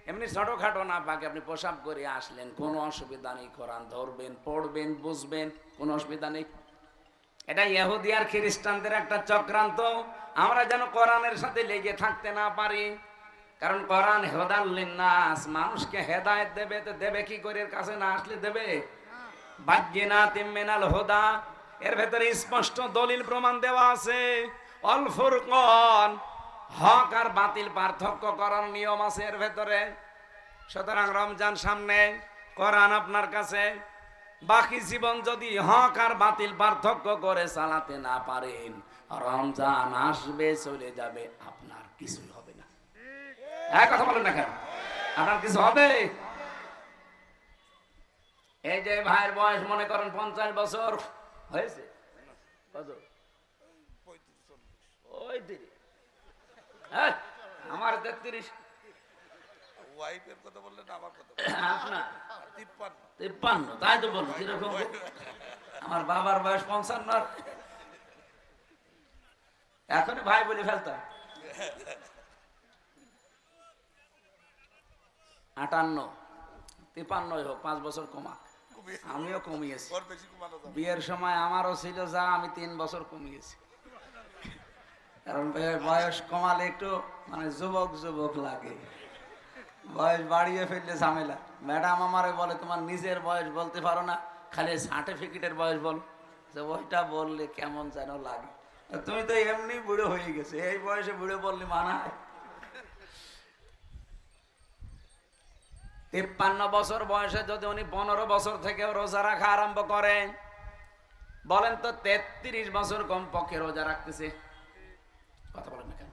এমনি ছোটখাটো নাপাকি, আপনি পোশাক করে আসলেন, কোনো অসুবিধা নেই, কোরআন ধরবেন, পড়বেন, বুঝবেন, কোনো অসুবিধা নেই। এটা ইহুদি আর খ্রিস্টানদের একটা চক্রান্ত, আমরা যেন কোরআনের সাথে লেগে থাকতে না পারি। কারণ কোরআন হুদাল লিন্নাস, মানুষকে হেদায়েত দেবে। তো দেবে কি করে? এর কাছে না আসলে দেবে? বায়্যিনাতিম মিনাল হুদা, এর ভেতরে স্পষ্ট দলিল প্রমাণ দেওয়া আছে। আল ফুরকান, হক আর বাতিল পার্থক্য করার নিয়ম আছে এর ভেতরে। সুতরাং রমজান সামনে, কোরআন আপনার কাছে, বাকি জীবন যদি হক আর বাতিল পার্থক্য করে চালাতে না পারেন, রমজান আসবে, চলে যাবে, আপনার কিছুই হবে না। এক কথা বলেন না কেন? আপনার কিছু হবে? এই যে ভাইয়ের বয়স মনে করেন 50 বছর হয়েছে, কত? ওই 30। হ্যাঁ, আমার 33। ওয়াইফের কথা বললেন, আমার কথা আপনার 53। 53, তাই তো বলুন কিরকম। আমার বাবার বয়স 55। এখনই ভাই বলে ফেলতাম। 58, 53 হোক, 5 বছর কমা। আমিও কমিয়েছি। বিয়ের সময় আমারও ছিল যা, আমি 3 বছর কমিয়েছি। কারণ বয়স কমালে একটু মানে যুবক যুবক লাগে, বয়স বাড়িয়ে ফেললে ঝামেলা। ম্যাডাম আমারে বলে, তোমার নিজের বয়স বলতে পারো না, খালি সার্টিফিকেটের বয়স বলো। যে ওইটা বললে কেমন যেন লাগে। তুমি তো এমনি বুড়ো হয়ে গেছে, এই বয়সে বুড়ো বললে মানায়? 53 বছর বয়সে যদি উনি 15 বছর থেকে রোজা রাখা আরম্ভ করেন, বলেন তো 33 বছর কমপক্ষে রোজা রাখতেছে। কথা বলেন না কেন?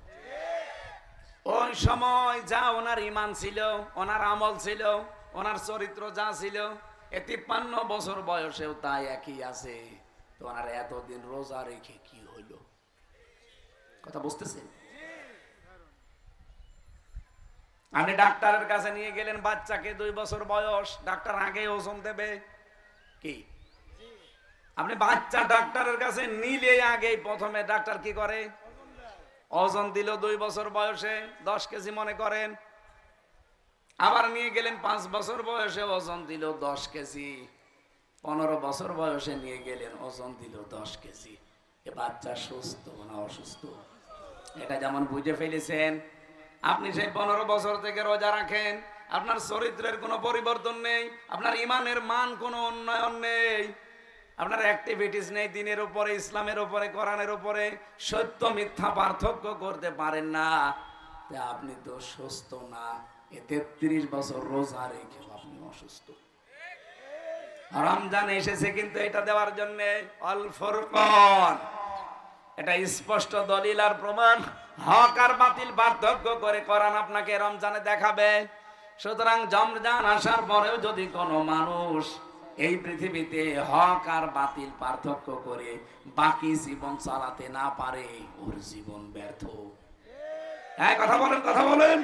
ওই সময় যা ওনার ঈমান ছিল, ওনার আমল ছিল, ওনার চরিত্র যা ছিল, 53 বছর বয়সেও তাই একই আছে। তো ওনার এতদিন রোজা রেখে কি হইল? কথা বুঝতেছেন? আপনি ডাক্তারের কাছে নিয়ে গেলেন, বাচ্চাকে 2 বছর বয়স, ডাক্তার আগে ওজন দেবে কি? আপনি বাচ্চা ডাক্তারের কাছে নিলে আগে প্রথমে ডাক্তার কি করে? ওজন দিল 2 বছর বয়সে 10 কেজি মনে করেন। আবার নিয়ে গেলেন 5 বছর বয়সে, ওজন দিল 10 কেজি। 15 বছর বয়সে নিয়ে গেলেন, ওজন দিল 10 কেজি। এ বাচ্চা সুস্থ না অসুস্থ? এটা যেমন বুঝে ফেলেছেন। আপনি সেই 15 বছর থেকে রোজা রাখেন, আপনার চরিত্রের কোনো পরিবর্তন নেই, আপনার ইমানের মান কোনো উন্নয়ন নেই, আপনার অ্যাক্টিভিটিস নেই দিনের উপরে, ইসলামের উপরে, কোরআনের উপরে, সত্য মিথ্যা পার্থক্য করতে পারেন না, আপনি তো সুস্থ না। 33 বছর রোজা রেখে আপনি অসুস্থ। রমজান এসেছে কিন্তু এটা দেওয়ার জন্য। আল ফুরকান, এটা স্পষ্ট দলিল আর প্রমাণ। হক আর বাতিল পার্থক্য করে কোরআন আপনাকে রমজানে দেখাবে। সুতরাং রমজান আসার পরেও যদি কোনো মানুষ এই পৃথিবীতে হক আর বাতিল পার্থক্য করে বাকি জীবন চালাতে না পারে, ওর জীবন ব্যর্থ। হ্যাঁ, কথা বলেন, কথা বলেন।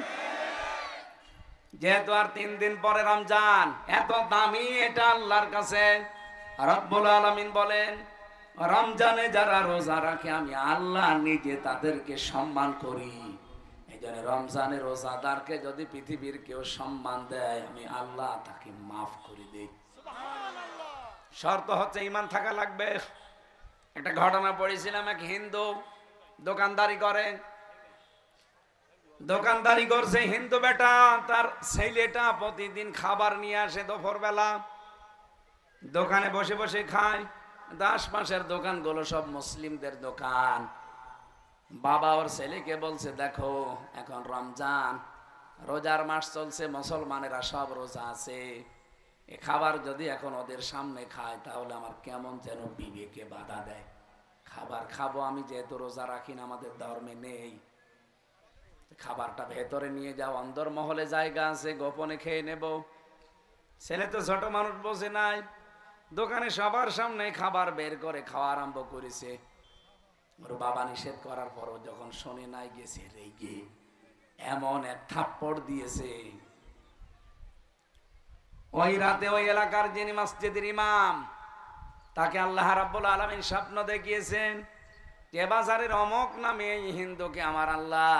যেহেতু আর 3 দিন পরে রমজান, এত দামি এটা আল্লাহর কাছে। রব্বুল আলামিন বলেন, রমজানে যারা রোজা রাখে আমি আল্লাহ নিজে তাদেরকে সম্মান করি। এই জন্য রমজানে রোজাদারকে যদি পৃথিবীর কেউ সম্মান দেয়, আমি আল্লাহ তাকে মাফ করে দেই। শর্ত হচ্ছে ঈমান থাকা লাগবে। একটা ঘটনা পড়েছিলাম, এক হিন্দু দোকানদারি করে, দোকানদারি করছে হিন্দু বেটা, তার ছেলেটা প্রতিদিন খাবার নিয়ে আসে দুপুর বেলা, দোকানে বসে বসে খায়। আশপাশের দোকানগুলো সব মুসলিমদের দোকান। বাবা ওর ছেলেকে বলছে, দেখো এখন রমজান, রোজার মাস চলছে, মুসলমানেরা সব রোজা আছে, এ খাবার যদি এখন ওদের সামনে খায় তাহলে আমার কেমন যেন বিবেকে বাধা দেয়। খাবার খাবো আমি, যেহেতু রোজা রাখি না, আমাদের ধর্মে নেই। খাবারটা ভেতরে নিয়ে যাও, অন্দরমহলে জায়গা আছে, গোপনে খেয়ে নেব। ছেলে তো ছোট মানুষ, বোঝে নাই। দোকানে সবার সামনে খাবার বের করে খাওয়া আরম্ভ করেছে। ওর বাবা নিষেধ করার পরও যখন শোনে নাই, গেছে রেগে এমন এক থাপ্পড় দিয়েছে। ওই রাতে ওই এলাকার যিনি মসজিদের ইমাম, তাকে আল্লাহ রাব্বুল আলামিন স্বপ্ন দেখিয়েছেন যে বাজারের অমক নামে এই হিন্দুকে আমার আল্লাহ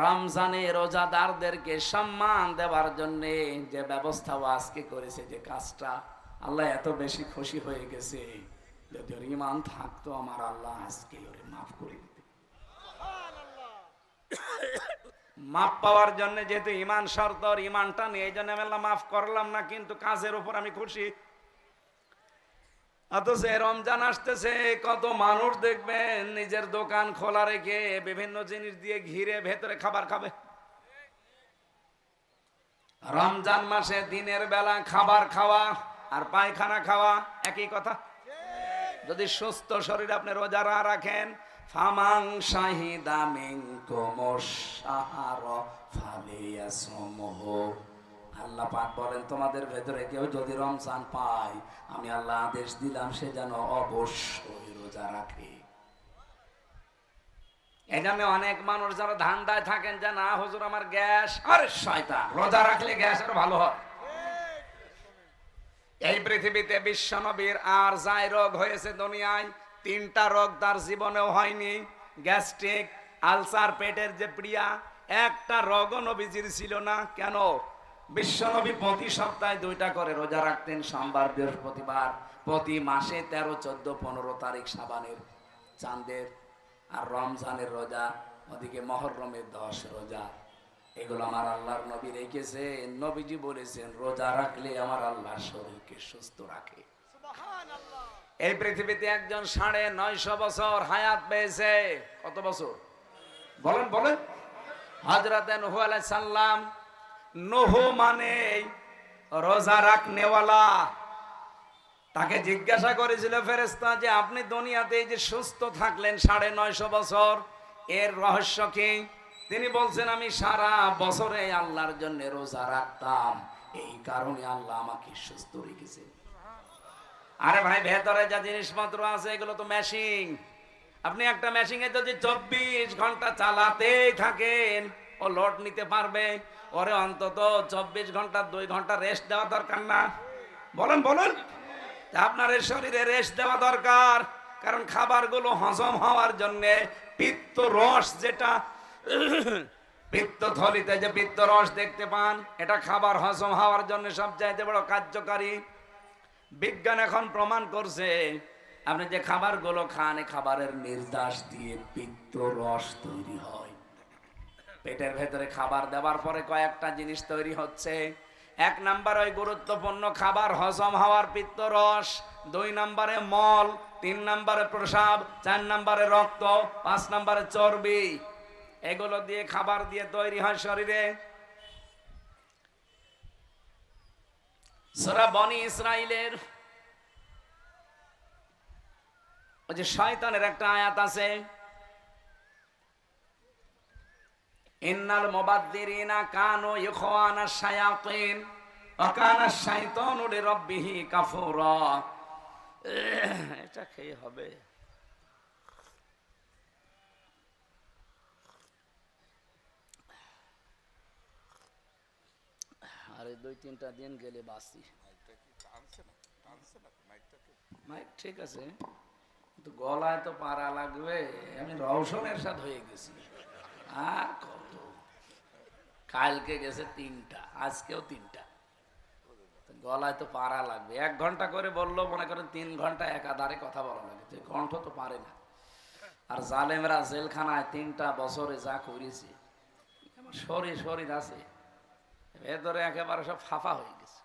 রমজানে রোজাদারদেরকে সম্মান দেওয়ার জন্য যে ব্যবস্থা আজকে করেছে, যে কাজটা, আল্লাহ এত বেশি খুশি হয়ে গেছে, যদি ওর ঈমান থাকতো আমার আল্লাহ আজকে ওরে মাফ করে দিত। মাফ পাওয়ার জন্য যেহেতু ঈমান শর্ত, ওর ঈমানটা নেই, এই জন্য আমি আল্লাহ মাফ করলাম না, কিন্তু কাজের উপর আমি খুশি। অথচ রমজান আসতেছে, কত মানুষ দেখবেন নিজের দোকান খোলা রেখে বিভিন্ন জিনিস দিয়ে ঘিরে ভেতরে খাবার খাবে। রমজান মাসে দিনের বেলা খাবার খাওয়া আর পায়খানা খাওয়া একই কথা। যদি সুস্থ শরীর আপনি রোজা রাখেন, ফামাং শাহিদা মিনকুমুশ শাহর ফালিয়াসমহু, আল্লাহ পাক বলেন তোমাদের ভেতরে কেউ যদি রমজান পায়, আমি আল্লাহ আদেশ দিলাম সে যেন অবশ্যই রোজা রাখে। এই জন্য অনেক মানুষ যারা ধান্দায় থাকেন যে না হুজুর আমার গ্যাস, আরে শয়তান, রোজা রাখলে গ্যাস আর ভালো হয়। এই পৃথিবীতে বিশ্ব নবীর আর যাই রোগ হয়েছে দুনিয়ায়, 3টা রোগ তার জীবনেও হয়নি। গ্যাস্ট্রিক, আলসার, পেটের যে প্রিয়া, একটা রোগও নবীজির ছিল না। কেন? বিশ্ব নবী প্রতি সপ্তাহে 2টা করে রোজা রাখতেন, সোমবার বৃহস্পতিবার। প্রতি মাসে 13, 14, 15 তারিখ শাবানের চাঁদের, আর রমজানের রোজা, ওদিকে মহররমের 10 রোজা। এগুলো আমার আল্লাহর নবী রেখেছে। নবীজি বলেছেন রোজা রাখলে আমার আল্লাহ শরীরকে সুস্থ রাখে। এই পৃথিবীতে একজন 950 বছর হায়াত পেয়েছে। কত বছর বলেন বলেন? হযরত নূহ আলাইহিস সালাম। নূহ মানে রোজা রাখনেওয়ালা। তাকে জিজ্ঞাসা করেছিল ফেরেশতা যে আপনি দুনিয়াতে এই যে সুস্থ থাকলেন 950 বছর, এর রহস্য কি? তিনি বলছেন আমি সারা বছরে আল্লাহর জন্য রোজা রাখতাম, এই কারণে আল্লাহ আমাকে সুস্থ রেখেছে। আরে ভাই, ভেতরে যা জিনিসপত্র আছে এগুলো তো মেশিন। আপনি একটা মেশিনে যদি 24 ঘন্টা চালাতেই থাকেন, ও লোড নিতে পারবে? ওরে অন্তত 24 ঘন্টা 2 ঘন্টা রেস্ট দেওয়া দরকার না? বলেন বলেন। আপনার শরীরে রেস্ট দেওয়া দরকার, কারণ খাবারগুলো হজম হওয়ার জন্য পিত্ত রস, যেটা পিত্তথলিতে যে পিত্ত রস দেখতে পান, এটা খাবার হজম হওয়ার জন্য সবচাইতে বড় কার্যকারী। বিজ্ঞান এখন প্রমাণ করছে আপনি যে খাবারগুলো খান, এই খাবারের নির্যাস দিয়ে পিত্ত রস তৈরি হয়। পেটের ভেতরে খাবার দেওয়ার পরে কয়েকটা জিনিস তৈরি হচ্ছে। 1 নাম্বার ওই গুরুত্বপূর্ণ খাবার হজম হওয়ার পিত্ত রস, 2 নাম্বারে মল, 3 নাম্বারে প্রস্রাব, 4 নাম্বারে রক্ত, 5 নাম্বারে চর্বি। এগুলো দিয়ে খাবার দিয়ে তৈরি হয় শরীরে। সূরা বনি ইসরাইলের ওই যে শয়তানের একটা আয়াত আছে, ইন্নাল মুবাদদিরিনা কানু ইখওয়ানাশ শায়াতিন ওয়া কানাশ শাইতানু লিরাব্বিহি কাফুরা। এটা খেয়ে হবে? আরে 2-3টা দিন গেলে বাসি। মাইক ঠিক আছে, কিন্তু গলায় তো পারা লাগবে। আমি রওশনের সাথে হয়ে গেছি। আর কত, কালকে গেছে 3টা, আজকেও 3টা। গলায় তো পারা লাগবে। 1 ঘন্টা করে বললো, মনে করেন 3 ঘন্টা একাধারে কথা বলা লাগে, কণ্ঠ তো পারে না। আর জালেমরা জেলখানায় 3টা বছরে যা করেছে, শরীর আছে ভেতরে একেবারে সব ফাফা হয়ে গেছে।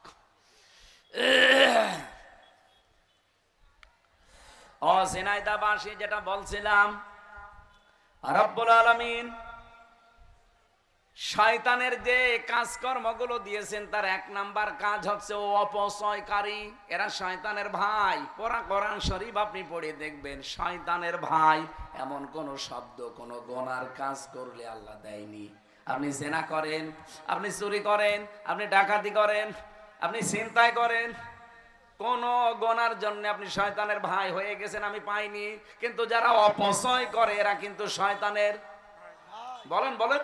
ও ঝিনাইদহবাসী, যেটা বলছিলাম, রব্বুল আলামিন শয়তানের যে কাজকর্মগুলো দিয়েছেন, তার 1 নাম্বার কাজ হচ্ছে ও অপচয়কারী। এরা শয়তানের ভাই। পুরা কোরআন শরীফ আপনি পড়ে দেখবেন, শয়তানের ভাই এমন কোন শব্দ কোন গুনার কাজ করলে আল্লাহ দেয়নি। আপনি জেনা করেন, আপনি চুরি করেন, আপনি ডাকাতি করেন, আপনি ছিনতাই করেন, কোন গুনার জন্য আপনি শয়তানের ভাই হয়ে গেছেন আমি পাইনি। কিন্তু যারা অপচয় করে এরা কিন্তু শয়তানের। বলেন বলেন।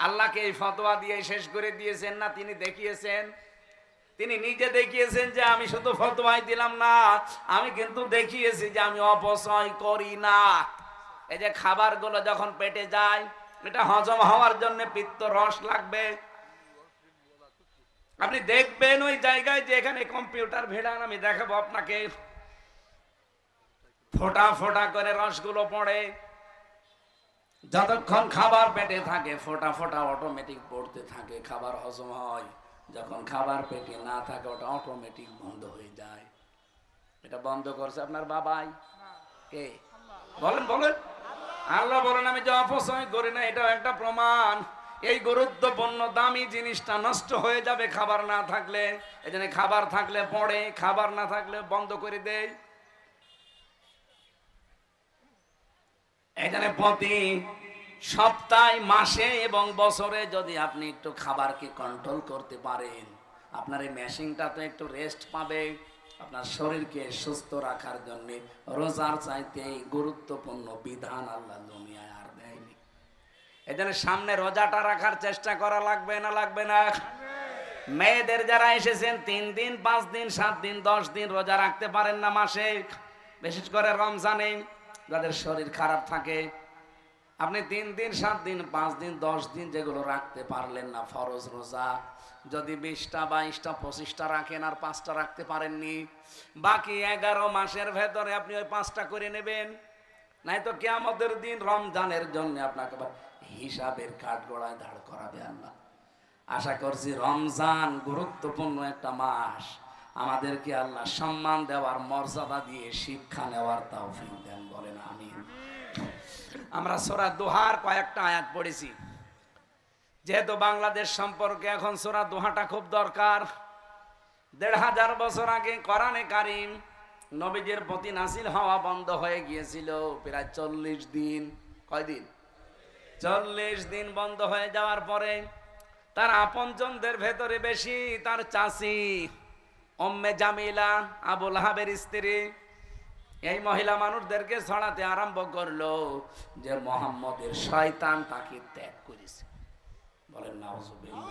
আল্লাহকে এই ফতোয়া দিয়ে শেষ করে দিয়েছেন না, তিনি দেখিয়েছেন। তিনি নিজে দেখিয়েছেন যে আমি শুধু ফতোয়াই দিলাম না, আমি কিন্তু দেখিয়েছি যে আমি অপচয় করি না। এই যে খাবারগুলো যখন পেটে যায়, এটা হজম হওয়ার জন্য পিত্ত রস লাগবে। আপনি দেখবেন ওই জায়গায় যে এখানে কম্পিউটার ভেড়ান, আমি দেখাবো আপনাকে, ফোঁটা ফোঁটা করে রসগুলো পড়ে। যতক্ষণ খাবার পেটে থাকে ফোঁটা ফোঁটা অটোমেটিক পড়তে থাকে, খাবার হজম হয়। যখন খাবার পেটে না থাকে ওটা অটোমেটিক বন্ধ হয়ে যায়। এটা বন্ধ করছে আপনার বাবাই। কে? বলেন বলেন। আল্লাহ বলেন আমি যে অপচয় করি না, এটাও একটা প্রমাণ। এই গুরুত্বপূর্ণ দামি জিনিসটা নষ্ট হয়ে যাবে খাবার না থাকলে। এই জন্য খাবার থাকলে পড়ে, খাবার না থাকলে বন্ধ করে দেয়। এই জন্য প্রতি সপ্তাহে, মাসে এবং বছরে যদি আপনি একটু খাবারকে কন্ট্রোল করতে পারেন, আপনার এই মেশিনটা তো একটু রেস্ট পাবে। আপনার শরীরকে সুস্থ রাখার জন্য রোজার চাইতে এই গুরুত্বপূর্ণ বিধান আল্লাহ দুনিয়ায় আর দেন। এজন্য সামনে রোজাটা রাখার চেষ্টা করা লাগবে না লাগবে না? মেয়েদের যারা এসেছেন 3 দিন 5 দিন 7 দিন 10 দিন রোজা রাখতে পারেন না মাসে, বিশেষ করে রমজানে যাদের শরীর খারাপ থাকে, আপনি 3 দিন 7 দিন 5 দিন 10 দিন যেগুলো রাখতে পারলেন না ফরজ রোজা, যদি 20টা 22টা 25টা রাখেন আর 5টা রাখতে পারেননি, বাকি 11 মাসের ভেতরে আপনি ওই 5টা করে নেবেন। নাই তো কিয়ামতের দিন রমজানের জন্য আপনাকে হিসাবের কাঠগড়ায় দাঁড় করাবে আল্লাহ। আশা করছি রমজান গুরুত্বপূর্ণ একটা মাস, আমাদেরকে আল্লাহ সম্মান দেওয়ার মর্যাদা দিয়ে শিক্ষা নেওয়ার তৌফিক দেন, বলেন আমিন। আমরা সূরা দোহার কয়েকটা আয়াত পড়েছি, যেহেতু বাংলাদেশ সম্পর্কে এখন সূরা দোহাটা খুব দরকার। 1500 বছর আগে কোরআনে কারীম নবীজির প্রতি নাযিল হওয়া বন্ধ হয়ে গিয়েছিল প্রায় 40 দিন। কয়দিন? 40 দিন বন্ধ হয়ে যাওয়ার পরে তার আপনজনদের ভেতরে বেশি তার চাচি উম্মে জামিলা, আবু লাহাবের স্ত্রী, এই মহিলা মানুষদেরকে ছড়াতে আরম্ভ করলো যে মুহাম্মদের শয়তান তাকে ত্যাগ করেছে। বলেন নাউজুবিল্লাহ।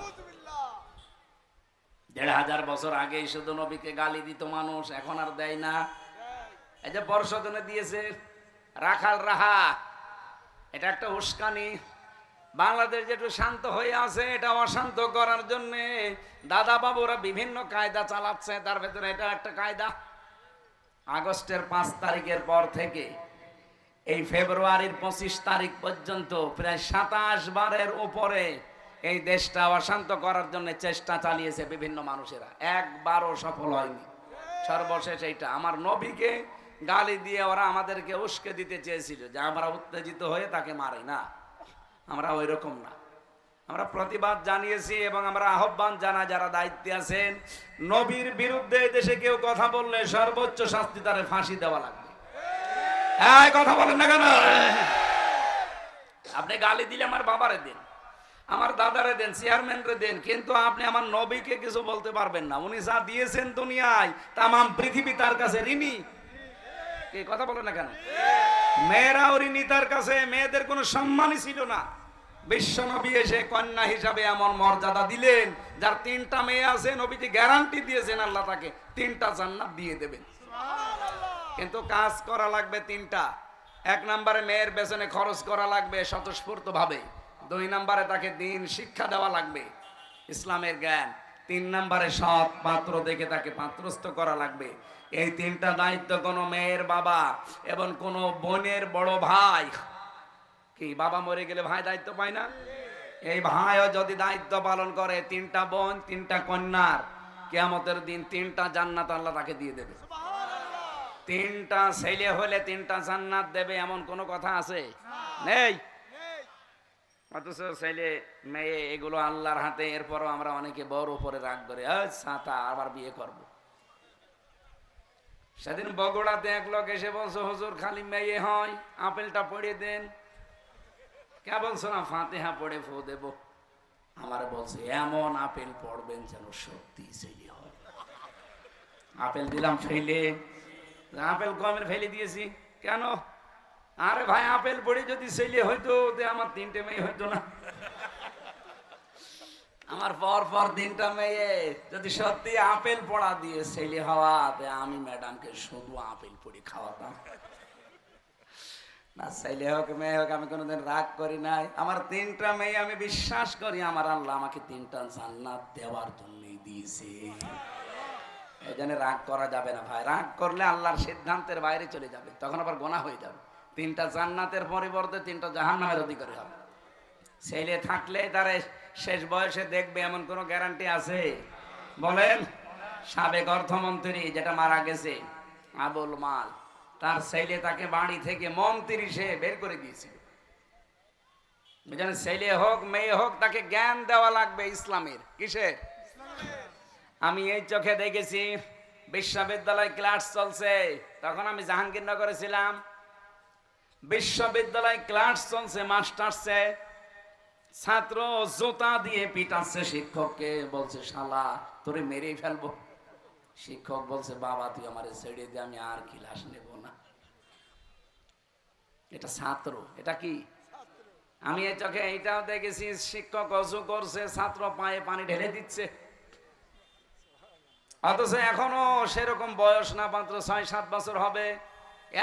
1500 বছর আগে শুধু নবীকে গালি দিত মানুষ, এখন আর দেয় না। এই যে বর্ষদনে দিয়েছে রাখাল রাহা, এটা একটা উস্কানি। বাংলাদেশ যেটু শান্ত হয়ে আছে এটা অশান্ত করার জন্য দাদা বাবুরা বিভিন্ন কায়দা চালাচ্ছে, তার ভেতরে এটা একটা কায়দা। আগস্টের 5 তারিখের পর থেকে এই ফেব্রুয়ারির 25 তারিখ পর্যন্ত প্রায় 27 বারের উপরে এই দেশটা অশান্ত করার জন্য চেষ্টা চালিয়েছে বিভিন্ন মানুষেরা, একবারও সফল হয়নি। সর্বশেষ এইটা আমার নবীকে গালি দিয়ে ওরা আমাদেরকে উস্কে দিতে চেয়েছিল যে আমরা উত্তেজিত হয়ে তাকে মারি না, আমরা ওই রকম না। আমরা প্রতিবাদ জানিয়েছি এবং আমরা আহ্বান জানা যারা দায়িত্বে আছেন, নবীর বিরুদ্ধে দেশে কেউ কথা বললে সর্বোচ্চ শাস্তি তারে ফাঁসি দেওয়া লাগবে। এই কথা বলেন না কেন? আপনি গালি দিলে আমার বাবারে দেন, আমার দাদারে দেন, চেয়ারম্যানরে দেন, কিন্তু আপনি আমার নবীকে কিছু বলতে পারবেন না। উনি যা দিয়েছেন দুনিয়ায় তামাম পৃথিবী তার কাছে ঋণী। কি কথা বলেন না কেন? মেয়েরাও ঋণী তার কাছে, মেয়েদের কোনো সম্মানই ছিল না। বিশ্ব নবী এসে কন্যা হিসাবে এমন মর্যাদা দিলেন, যার 3টা মেয়ে আছে, নবীজি গ্যারান্টি দিয়েছেন আল্লাহ তাকে 3টা জান্নাত দিয়ে দেবেন। কিন্তু কাজ করা লাগবে 3টা। 1 নম্বরে মেয়ের পেছনে খরচ করা লাগবে স্বতঃস্ফূর্ত ভাবে। 2 নম্বরে তাকে দ্বীন শিক্ষা দেওয়া লাগবে, ইসলামের জ্ঞান। 3 নম্বরে সৎ পাত্র দেখে তাকে পাত্রস্থ করা লাগবে। এই 3টা দায়িত্ব কোনো মেয়ের বাবা এবং কোনো বোনের বড় ভাই, কি বাবা মরে গেলে ভাই দায়িত্ব পায় না? এই ভাইও যদি দায়িত্ব পালন করে, 3টা বোন 3টা কন্যার, কিয়ামতের দিন 3টা জান্নাত আল্লাহ তাকে দিয়ে দেবে। 3টা ছেলে হলে 3টা জান্নাত দেবে এমন কোনো কথা আছে? নেই। অথচ ছেলে মেয়ে এগুলো আল্লাহর হাতে, এরপরও আমরা অনেকে বড় উপরে রাগ করে ছাতা আবার বিয়ে করব। সেদিন বগুড়াতে এক লোক এসে বলছে, হুজুর খালি মেয়ে হয়, আপেলটা পড়ে দেন। কে বলছো না ফাতিহা পড়ে ফু দেব? আমার বলছে এমন আপেল পড়বেন যেন সত্যি ছেলে হয়। আপেল দিলাম ফেলে, আপেল কমের ফেলে দিয়েছি কেন? আরে ভাই আপেল পড়ে যদি ছেলে হইতো আমার 3টে মেয়ে হইতো না? আমার পর পর 3টা মেয়ে যদি সত্যি আপেল পড়া দিয়ে ছেলে হওয়াতে আমি ম্যাডামকে শুধু আপেল পড়ে খাওয়াতাম না। ছেলে হোক মেয়ে হোক আমি কোনোদিন রাগ করি নাই। আমার 3টা মেয়ে, আমি বিশ্বাস করি আমার আল্লাহ আমাকে 3টা জান্নাত দেওয়ার জন্যই দিয়েছে। এই জন্য রাগ করা যাবে না ভাই, রাগ করলে আল্লাহর সিদ্ধান্তের বাইরে চলে যাবে, তখন আবার গোনা হয়ে যাবে। 3টা জান্নাতের পরিবর্তে 3টা জাহান্নামের অধিকারী হবে। ছেলে থাকলে তারা শেষ বয়সে দেখবে এমন কোনো গ্যারান্টি আছে? বলেন। সাবেক অর্থমন্ত্রী যেটা মারা গেছে আবুল মাল, তার ছেলে তাকে বাড়ি থেকে মন্ত্রী সে বের করে দিয়েছিল। ছেলে হোক মেয়ে হোক তাকে জ্ঞান দেওয়া লাগবে ইসলামের। কিসের? আমি এই চোখে দেখেছি, বিশ্ববিদ্যালয় ক্লাস চলছে, তখন আমি জাহাঙ্গীরনগরে ছিলাম। বিশ্ববিদ্যালয় ক্লাস চলছে, মাস্টার্সে ছাত্র জুতা দিয়ে পিটাচ্ছে শিক্ষককে, বলছে শালা তোরে মেরেই ফেলবো। শিক্ষক বলছে বাবা তুই আমারে ছেড়ে দে, আমি আর ক্লাস নেব না। এটা ছাত্র, এটা কি আমি এই চোখে এইটাও দেখেছি, শিক্ষক অজু করছে, ছাত্র পায়ে পানি ঢেলে দিচ্ছে, অথচ এখনো সেরকম বয়স না, মাত্র ৬-৭ বছর হবে,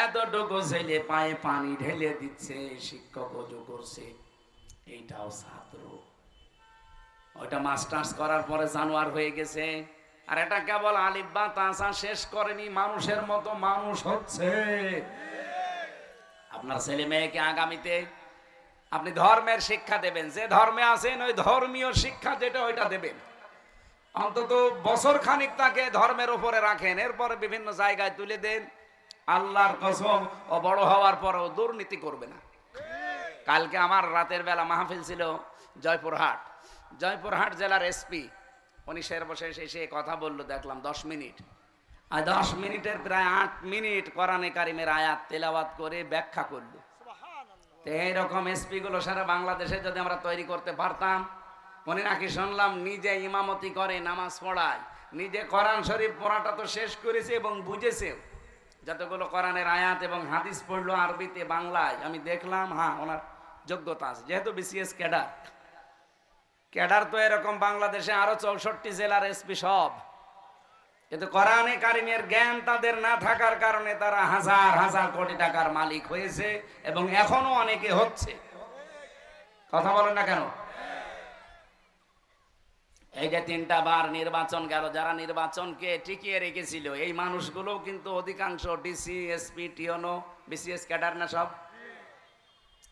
এতটুকু ছেলে পায়ে পানি ঢেলে দিচ্ছে, শিক্ষক অজু করছে, এইটাও ছাত্র। ওইটা মাস্টার্স করার পরে জানোয়ার হয়ে গেছে, আর এটা কেবল আলিফ বা তাসা শেষ করেনি, মানুষের মতো মানুষ হচ্ছে। আপনার ছেলে মেয়েকে আগামীতে আপনি ধর্মের শিক্ষা দেবেন, যে ধর্মে আছেন ওই ধর্মীয় শিক্ষা যেটা ওইটা দেবেন, অন্তত বছর খানিক তাকে ধর্মের উপরে রাখেন, এরপরে বিভিন্ন জায়গায় তুলে দেন। আল্লাহর কসম, ও বড় হওয়ার পরও দুর্নীতি করবে না। কালকে আমার রাতের বেলা মাহফিল ছিল জয়পুরহাট জেলার এসপি, উনি বসে এসে কথা বললো, দেখলাম 10 মিনিট, আর 10 মিনিটের প্রায় 8 মিনিট কোরআনে কারিমের আয়াত তেলাওয়াত করে ব্যাখ্যা করলো। তো এইরকম এসপি গুলো সারা বাংলাদেশে যদি আমরা তৈরি করতে পারতাম। উনি নাকি শুনলাম নিজে ইমামতি করে, নামাজ পড়ায়, নিজে কোরআন শরীফ পড়াটা তো শেষ করেছে এবং বুঝেছে, যতগুলো কোরআনের আয়াত এবং হাদিস পড়লো আরবিতে বাংলায়, আমি দেখলাম হ্যাঁ ওনার যোগ্যতা আছে, যেহেতু বিসিএস ক্যাডার তো এরকম বাংলাদেশে আরো 64 জেলার এসপি সব, কিন্তু কোরআনে কারিমের জ্ঞান তাদের না থাকার কারণে তারা হাজার হাজার কোটি টাকার মালিক হয়েছে এবং এখনো অনেকে হচ্ছে। কথা বলেন না কেন? এই যে 3টা বার নির্বাচন গেল, যারা নির্বাচনকে টিকিয়ে রেখেছিল এই মানুষগুলো কিন্তু অধিকাংশ ডিসি, এসপি, টিওনো, বিসিএস ক্যাডার না সব,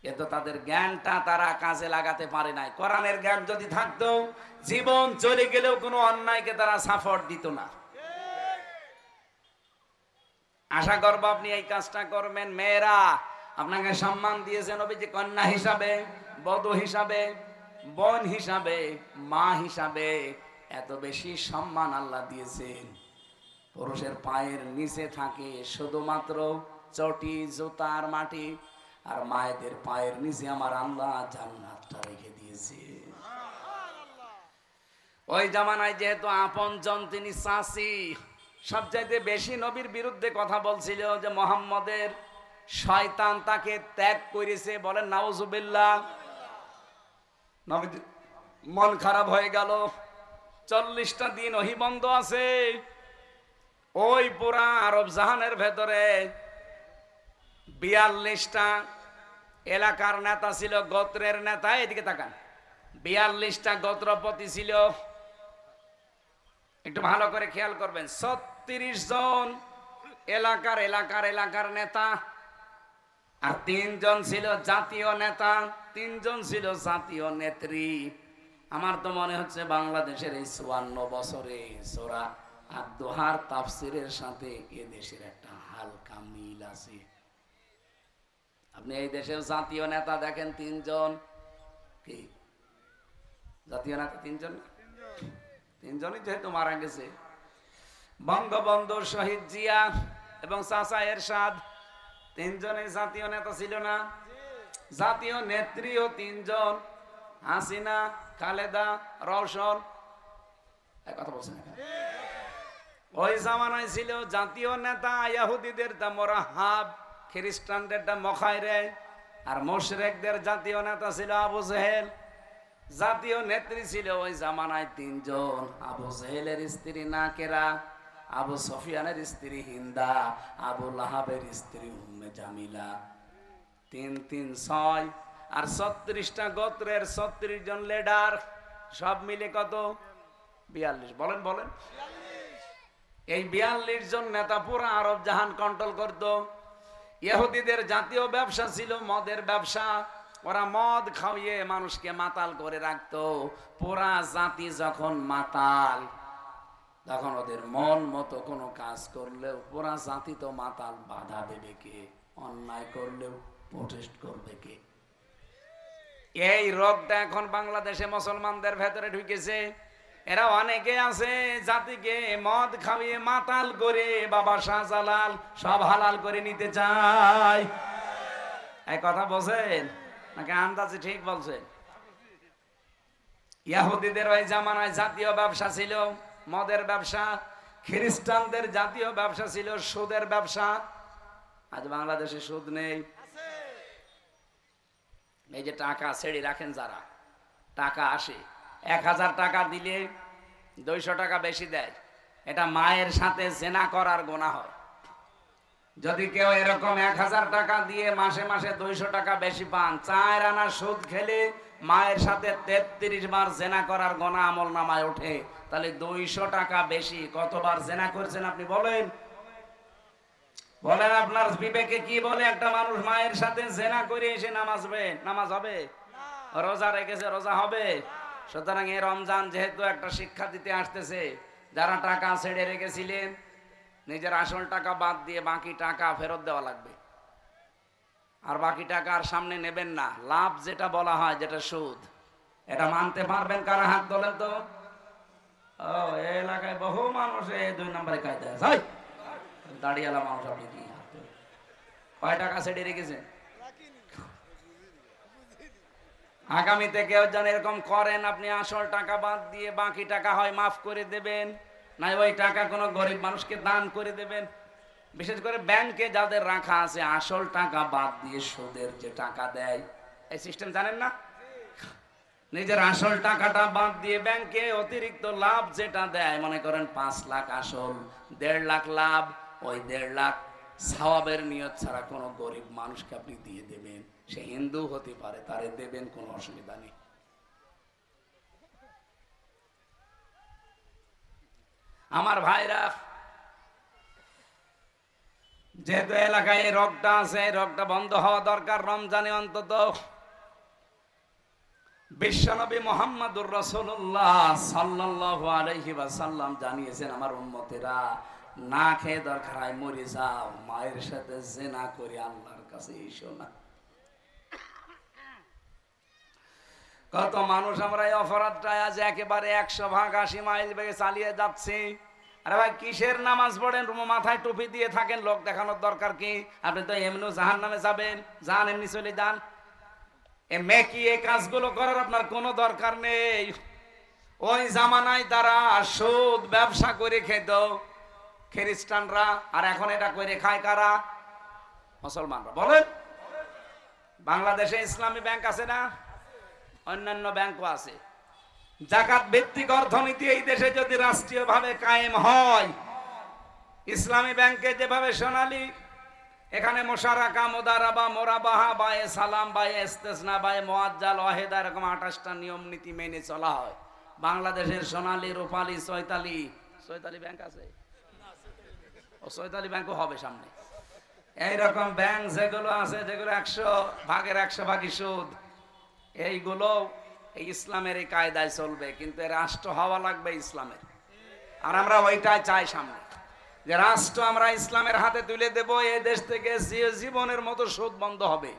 কিন্তু তাদের জ্ঞানটা তারা কাজে লাগাতে পারে নাই। কোরআনের জ্ঞান যদি থাকতো, জীবন চলে গেলেও কোনো অন্যায়কে তারা সাপোর্ট দিত না। আশা করবো আপনি এই কাজটা করবেন। মেয়েরা আপনাকে সম্মান দিয়েছেন নবীজি, কন্যা হিসাবে, বধূ হিসাবে, বোন হিসাবে, মা হিসাবে, এত বেশি সম্মান আল্লাহ দিয়েছেন। পুরুষের পায়ের নিচে থাকে শুধুমাত্র চটি, জুতার মাটি, আর মায়েদের পায়ের নিচে আমার আল্লাহ জান্নাতটা রেখে দিয়েছে। ওই জামানায় যেহেতু আপনজন তিনি চাচি, সবচাইতে বেশি নবীর বিরুদ্ধে কথা বলছিল যে মুহাম্মদের শয়তান তাকে ত্যাগ করেছে, বলেন নাউজুবিল্লাহ। নবীর মন খারাপ হয়ে গেল, 40টা দিন ওহী বন্ধ আছে। ওই পুরা আরব জাহানের ভেতরে 42টা এলাকার নেতা ছিল, গোত্রের নেতা, এদিকে তাকান, 42টা গোত্রপতি ছিল। একটু ভালো করে খেয়াল করবেন, 36 জন এলাকার নেতা, আর 3 জন ছিল জাতীয় নেতা, 3 জন ছিল জাতীয় নেত্রী। আমার তো মনে হচ্ছে বাংলাদেশের এই 54 বছরে সূরা আদ-দুহার তাফসীরের সাথে এ দেশের একটা হালকা মিল আছে। আপনি এই দেশের জাতীয় নেতা দেখেন 3 জন, কি জাতীয় নেতা 3 জন? 3 জনই যেহেতু মারা গেছে, বঙ্গবন্ধু, শহীদ জিয়া এবং চাচা এরশাদ, 3 জনই জাতীয় নেতা ছিল না? জাতীয় নেত্রীও 3 জন, হাসিনা, খালেদা, রওশন। কথা বলছেন? ওই জামানায় ছিল জাতীয় নেতা ইহুদিদের দা মোরাহাব, খ্রিস্টানদের দা মখাইরে, আর মুশরিকদের জাতীয় নেতা ছিল আবু জেহেল। জাতীয় নেত্রী ছিল ওই জামানায় 3 জন, আবু জেহেলের স্ত্রী নাকেরা, আবু সুফিয়ানের স্ত্রী হিন্দা, আবু লাহাবের স্ত্রী উম্মে জামিলা। 3 3 6, আর 36টা গোত্রের 36 জন লিডার, সব মিলে কত? 42। বলেন বলেন। এই 42 জন নেতা পুরো আরব জাহান কন্ট্রোল করত। ইহুদিদের জাতীয় ব্যবসা ছিল মদের ব্যবসা, ওরা মদ খাওয়িয়ে মানুষকে মাতাল করে রাখতো। পুরা জাতি যখন মাতাল, তখন ওদের মন মতো কোনো কাজ করলেও পুরা জাতি তো মাতাল, বাধা দেবে কে? অন্যায় করলেও প্রোটেস্ট করবে কে? এই রোগটা এখন বাংলাদেশে মুসলমানদের ভেতরে ঢুকেছে। এরা অনেকে আছে জাতিকে মদ খাওয়িয়ে মাতাল করে বাবা শাহজালাল সব হালাল করে নিতে চায়। এই কথা বলছেন নাকি আন্দাজে ঠিক বলছেন? ইহুদিদের ওই জামানায় জাতীয় ব্যবসা ছিল মদের ব্যবসা, খ্রিস্টানদের জাতীয় ব্যবসা ছিল সুদের ব্যবসা। আজ বাংলাদেশে সুদ নেই, এই যে টাকা ছেড়ে রাখেন যারা, টাকা আসে 1000 টাকা দিলে 200 টাকা বেশি দেয়, এটা মায়ের সাথে জেনা করার গুনাহ হয়। যদি কেউ এরকম 1000 টাকা দিয়ে মাসে মাসে 200 টাকা বেশি পান, 4 আনা সুদ খেলে মায়ের সাথে 33 বার জেনা করার গুনাহ আমল নামায় ওঠে। তাহলে 200 টাকা বেশি কতবার জেনা করছেন আপনি বলেন? বলেন আপনার বিবেকে কি বলে? একটা মানুষ মায়ের সাথে জেনা করে এসে নামাজ হবে? রোজা রেখেছে, রোজা হবে? সুতরাং এই রমজান যেহেতু একটা শিক্ষা দিতে আসতেছে, যারা টাকা ছেড়ে রেখেছিলেন নিজের আসল টাকা বাদ দিয়ে বাকি টাকা ফেরত দেওয়া লাগবে। আর বাকি টাকা আর সামনে নেবেন না। লাভ যেটা বলা হয়, যেটা সুদ, এটা মানতে পারবেন? কারা হাত তোলেন তো? ও, এই এলাকায় বহু মানুষ এই 2 নম্বরে কায়দা আছে। দাঁড়িয়ালা মানুষ, আপনি কি কয় টাকা ছেড়ে রেখেছেন? আগামীতে কেউ যেন এরকম করেন, আপনি আসল টাকা বাদ দিয়ে বাকি টাকা হয় মাফ করে দেবেন, না ওই টাকা কোনো গরিব মানুষকে দান করে দেবেন। বিশেষ করে ব্যাংকে যাদের রাখা আছে, আসল টাকা বাদ দিয়ে সুদের যে টাকা দেয়, এই সিস্টেম জানেন না? নিজের আসল টাকাটা বাদ দিয়ে ব্যাংকে অতিরিক্ত লাভ যেটা দেয়, মনে করেন 5 লাখ আসল, 1.5 লাখ লাভ, ওই 1.5 লাখ সওয়াবের নিয়ত ছাড়া কোনো গরিব মানুষকে আপনি দিয়ে দেবেন। সে হিন্দু হতে পারে, তারে দেবেন, কোনো অসুবিধা নেই। আমার ভাইরা, যেহেতু এলাকায় এই রোগটা আছে, এই রোগটা বন্ধ হওয়া দরকার। রমজানে অন্তত বিশ্বনবী মুহাম্মদুর রাসূলুল্লাহ সাল্লাল্লাহু আলাইহি ওয়াসাল্লাম জানিয়েছেন, আমার উম্মতেরা না খেয়ে দরকার হয় মরে যাও, মায়ের সাথে জিনা করে আল্লাহর কাছে এসো না। কত মানুষ আমরা এই অপরাধটায় আজ একেবারে 100 ভাগ 80 মাইল বেগে চালিয়ে যাচ্ছি। আরে ভাই, কিসের নামাজ পড়েন, মাথায় টুপি দিয়ে থাকেন, লোক দেখানোর দরকার কি? আপনি তো এমনি জাহান্নামে যাবেন, যান এমনি চলে যান। এ মেকি এই কাজগুলো করার আপনার কোনো দরকার নেই। ওই জামানায় তারা সুদ ব্যবসা করে খেত খ্রিস্টানরা, আর এখন এটা করে খায় কারা? মুসলমানরা। বলেন, বাংলাদেশে ইসলামী ব্যাংক আছে না? অন্যান্য ব্যাংকও আছে। জাকাত ভিত্তিক অর্থনীতি এই দেশে যদি রাষ্ট্রীয়ভাবে কায়েম হয়, ইসলামী ব্যাংকে যেভাবে সোনালী, এখানে মোশারাকা, মুদারাবা, মোরাবাহা, বায়ে সালাম, বায়ে ইস্তেসনা, বায়ে মুআজ্জাল, ওয়াহিদা, এরকম 28টা নিয়ম নীতি মেনে চলা হয়। বাংলাদেশের সোনালী, রূপালী, চৈতালি ব্যাংক আছে, ও চৈতালি ব্যাংকও হবে সামনে। এইরকম ব্যাংক যেগুলো আছে, যেগুলো 100 ভাগের 100 ভাগই সুদ, এইগুলো এই ইসলামের এই কায়দায় চলবে, কিন্তু রাষ্ট্র হওয়া লাগবে ইসলামের। আর আমরা ওইটাই চাই সামনে, যে রাষ্ট্র আমরা ইসলামের হাতে তুলে দেব। এই দেশ থেকে জীবনের মতো সুদ বন্ধ হবে,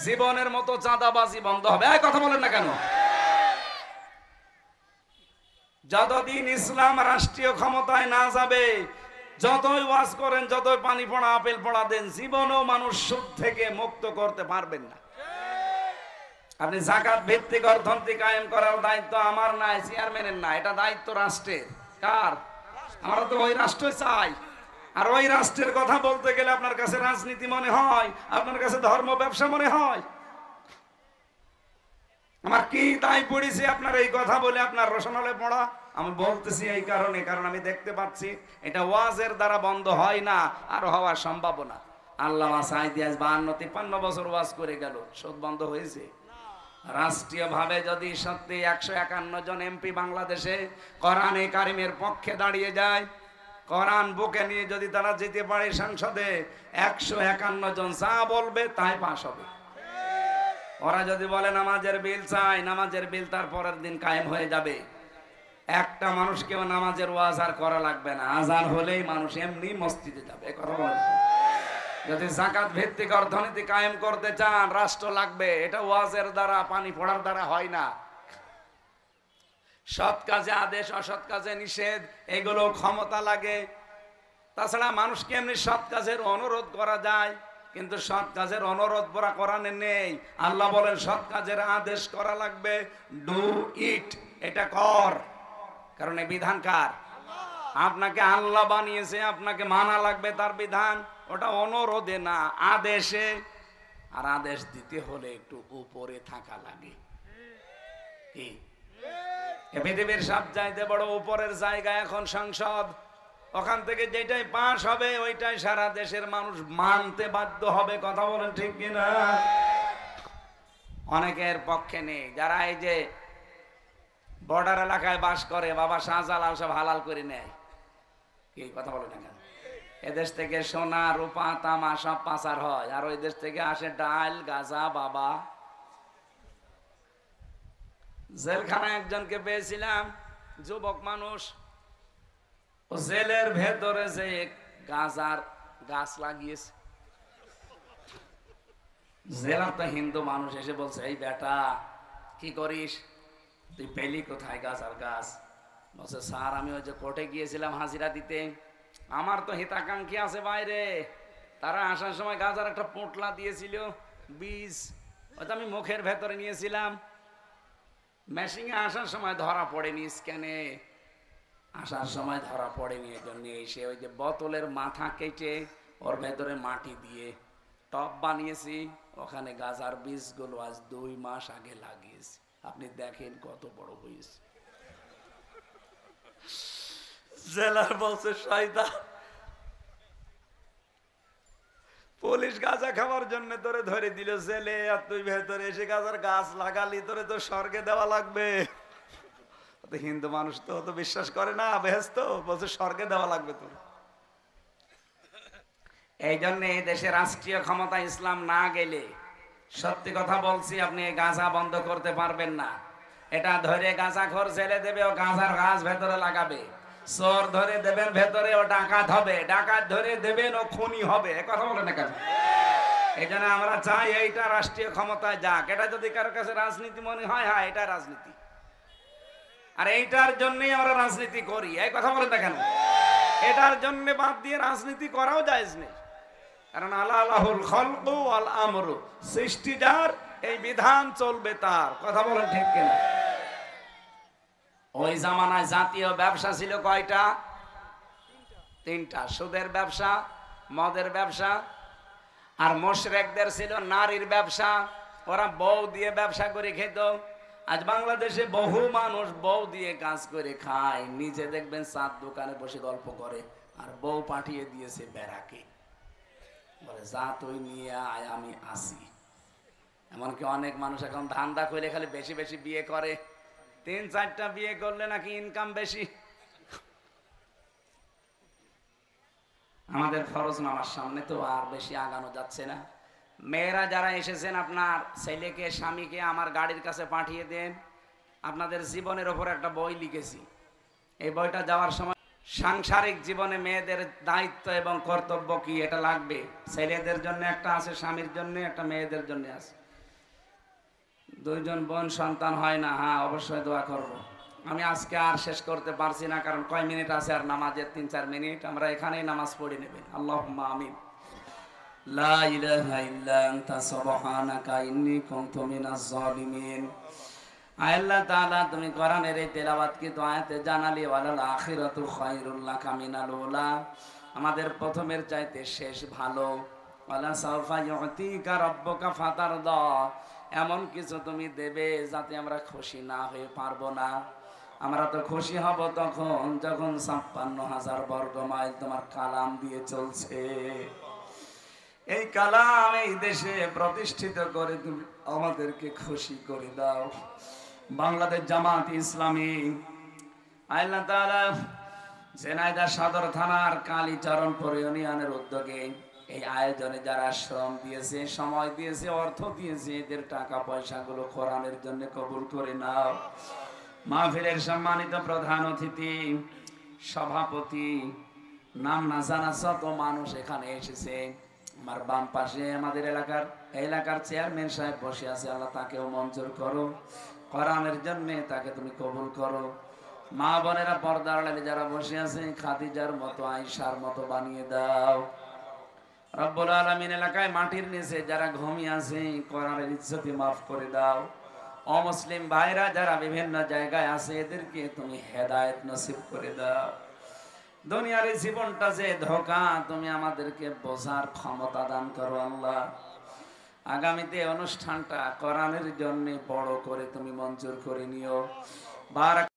জীবনের মতো চাঁদাবাজি বন্ধ হবে। এই কথা বলেন না কেন? যতদিন ইসলাম রাষ্ট্রীয় ক্ষমতায় না যাবে, যতই ওয়াজ করেন, যতই পানি পড়া, আপেল পড়া দেন, জীবনেও মানুষ সুদ থেকে মুক্ত করতে পারবেন না। আপনি জাকাত ভিত্তিক অর্থনীতি কায়েম করার দায়িত্ব আমার নাই, চেয়ারম্যানের না, এটা দায়িত্ব রাষ্ট্রের। কার? আমরা তো ওই রাষ্ট্র চাই। আর ওই রাষ্ট্রের কথা বলতে গেলে আপনার কাছে রাজনীতি মনে হয়, আপনার কাছে ধর্ম ব্যবসা মনে হয়। আমার কি তাই পড়েছি আপনার এই কথা বলে আপনার রসনালে পড়া? আমি বলতেছি এই কারণে, কারণ আমি দেখতে পাচ্ছি এটা ওয়াজের দ্বারা বন্ধ হয় না, আর হওয়ার সম্ভাবনা। আল্লামা সাঈদী আজ 52-53 বছর ওয়াজ করে গেল, সুদ বন্ধ হয়েছে? রাষ্ট্রীয়ভাবে যদি সত্যি 151 জন এমপি বাংলাদেশে কোরআনে কারিমের পক্ষে দাঁড়িয়ে যায়, কোরআন বুকে নিয়ে যদি তারা যেতে পারে সংসদে, 151 জন যা বলবে তাই পাস হবে। ওরা যদি বলে নামাজের বিল চাই, নামাজের বিল তার পরের দিন কায়েম হয়ে যাবে। একটা মানুষকেও নামাজের ওয়াজ আর করা লাগবে না, আজান হলেই মানুষ এমনি মসজিদে যাবে। কথা বলেন, যদি জাকাত ভিত্তিক অর্থনীতি কায়েম করতে চান, রাষ্ট্র লাগবে। এটা ওয়াজের দ্বারা, পানি পড়ার দ্বারা হয় না। সৎ কাজে আদেশ, অসৎ কাজে নিষেধ, এগুলো ক্ষমতা লাগে। তাছাড়া মানুষকে এমনি সৎ কাজের অনুরোধ করা যায়, কিন্তু সৎ কাজের অনুরোধ পড়া কোরআনে নেই। আল্লাহ বলেন সৎ কাজের আদেশ করা লাগবে, ডু ইট, এটা কর। কারণ এই বিধান কার? আপনাকে আল্লাহ বানিয়েছে, আপনাকে মানা লাগবে তার বিধান। ওটা অনুরোধে না, আদেশে। আর আদেশ দিতে হলে একটু উপরে থাকা লাগে। কি পৃথিবীর সব চাইতে বড় উপরের জায়গা এখন সংসদ। ওখান থেকে যেটাই পাস হবে ওইটাই সারা দেশের মানুষ মানতে বাধ্য হবে। কথা বলেন ঠিক কিনা? অনেকের পক্ষে নেই। যারা এই যে বর্ডার এলাকায় বাস করে, বাবা শাহজালাল সব হালাল করে নেয়। কি কথা বলে না কেন? এদেশ থেকে সোনা রূপা তামা সব পাচার হয়, আর ওই দেশ থেকে আসে ডাল গাঁজা। বাবা জেলখানায় একজনকে পেয়েছিলাম, যুবক মানুষ, ও জেলের ভেতরে যে গাঁজার গাছ লাগিয়েছে। জেলার তো হিন্দু মানুষ এসে বলছে, এই বেটা কি করিস, তুই পেলি কোথায় গাঁজার গাছ? বলছে, স্যার আমি ওই যে কোর্টে গিয়েছিলাম হাজিরা দিতে, আমার তো হিতাকাঙ্ক্ষী আছে বাইরে, তারা আসার সময় গাঁজার একটা পোটলা দিয়েছিল, বীজ, ওটা আমি মুখের ভেতরে নিয়েছিলাম। মেশিনে আসার সময় ধরা পড়েনি, স্ক্যানে আসার সময় ধরা পড়েনি। এজন্য এসে ওই যে বোতলের মাথা কেটে ওর ভেতরে মাটি দিয়ে টব বানিয়েছি, ওখানে গাঁজার বীজগুলো আজ 2 মাস আগে লাগিয়েছি। আপনি দেখেন কত বড় হয়েছে। জেলার বলছে, শয়তান, পুলিশ গাঁজা খাওয়ার জন্য তোরে ধরে দিল জেলে, আর তুই ভেতরে এসে গাঁজার গাছ লাগালি, তোরে তো স্বর্গে দেওয়া লাগবে। হিন্দু মানুষ তো অত বিশ্বাস করে না, বেহেশত বলছে স্বর্গে দেওয়া লাগবে তোর। এই জন্য এই দেশে রাষ্ট্রীয় ক্ষমতা ইসলাম না গেলে, সত্যি কথা বলছি, আপনি গাঁজা বন্ধ করতে পারবেন না। এটা ধরে গাঁজাখোর জেলে দেবে, ও গাঁজার গাছ ভেতরে লাগাবে। চোর ধরে দেবেন ভেতরে, ও ডাকাত হবে। ডাকাত ধরে দেবেন, ও খুনি হবে। কথা বলে না কেন? এই জন্য আমরা চাই এইটা রাষ্ট্রীয় ক্ষমতায় যাক। এটা যদি কারোর কাছে রাজনীতি মনে হয়, হ্যাঁ এটা রাজনীতি, আর এইটার জন্যই আমরা রাজনীতি করি। এই কথা বলেন না কেন? এটার জন্য বাদ দিয়ে রাজনীতি করাও জায়েজ নেই। কারণ আল্লাহুল খালকু ওয়াল আমরু, সৃষ্টি যার, এই বিধান চলবে তার। কথা বলেন ঠিক কিনা? ওই জামানায় জাতীয় ব্যবসা ছিল কয়টা? 3টা। সুদের ব্যবসা, মদের ব্যবসা, আর মুশরিকদের ছিল নারীর ব্যবসা। ওরা বউ দিয়ে ব্যবসা করে খেত। আজ বাংলাদেশে বহু মানুষ বউ দিয়ে কাজ করে খায়। নিজে দেখবেন চার দোকানে বসে গল্প করে, আর বউ পাঠিয়ে দিয়েছে ব্যারাকে, বলে যা তুই নিয়ে আয়, আমি আসি। এমনকি অনেক মানুষ এখন ধান্দা করে খালি বেশি বেশি বিয়ে করে। 3-4টা বিয়ে করলে নাকি ইনকাম বেশি। আমাদের ফরজ নামার সামনে তো আর বেশি আগানো যাচ্ছে না। মেয়েরা যারা এসেছেন, আপনার ছেলেকে স্বামীকে আমার গাড়ির কাছে পাঠিয়ে দেন। আপনাদের জীবনের ওপর একটা বই লিখেছি। এই বইটা যাওয়ার সময় সাংসারিক জীবনে মেয়েদের দায়িত্ব এবং কর্তব্য কি, এটা লাগবে। ছেলেদের জন্য একটা আছে, স্বামীর জন্য একটা, মেয়েদের জন্য আছে। 2 জন বোন সন্তান হয় না, হ্যাঁ অবশ্যই দোয়া করব। আমি আজকে আর শেষ করতে পারছি না, কারণ কয় মিনিট আছে আর নামাজের 3-4 মিনিট। আমরা এখানেই নামাজ পড়ে নেবেন। আল্লাহুম্মা আমিন। লা ইলাহা ইল্লা আনতা সুবহানাকা ইন্নী কুনতু মিনাজ জালিমিন। আল্লাহ তাআলা, তুমি কোরআনের এই তেলাওয়াতকে তো আয়াতে জানালি, ওয়ালাল আখিরাতু খায়রুল লাকা মিনাল উলা, আমাদের প্রথমের চাইতে শেষ ভালো। ওয়ালা সাওফা ইউতিকা রাব্বুকা ফাতারদা, এমন কিছু তুমি দেবে যাতে আমরা খুশি না হয়ে পারবো না। আমরা তো খুশি হব তখন যখন 56,000 বর্গ মাইল তোমার কালাম দিয়ে চলছে। এই কালাম এই দেশে প্রতিষ্ঠিত করে তুমি আমাদেরকে খুশি করে দাও। বাংলাদেশ জামাত ইসলামী আল্লাহ তাআলা ঝিনাইদহ সদর থানার কালীচরণপুর ইউনিয়নের উদ্যোগে এই আয়োজনে যারা শ্রম দিয়েছে, সময় দিয়েছে, অর্থ দিয়েছে, এদের টাকা পয়সাগুলো কোরআনের জন্য কবুল করে নাও। মাহফিলের সম্মানিত প্রধান অতিথি, সভাপতি, নাম না জানা যত মানুষ এখানে এসেছে। আমার বাম পাশে আমাদের এলাকার চেয়ারম্যান সাহেব বসে আছে, আল্লাহ তাকেও মঞ্জুর করো, কোরআনের জন্য তাকে তুমি কবুল করো। মা বোনেরা, পর্দার আড়ালে যারা বসে আছে, খাদিজার মতো, আয়েশার মতো বানিয়ে দাও। রব্বুল আলামিন এলাকায় মাটির নিচে যারা ঘুমিয়ে আছে, কোরআনের ইজ্জতে মাফ করে দাও। অমুসলিম ভাইরা যারা বিভিন্ন জায়গায় আছে, এদেরকে তুমি হেদায়েত নসিব করে দাও। দুনিয়ার এই জীবনটা যে ধোঁকা, তুমি আমাদেরকে বোঝার ক্ষমতা দান করো আল্লাহ। আগামীতে অনুষ্ঠানটা কোরআনের জন্য বড় করে তুমি মঞ্জুর করে নিও। বারাক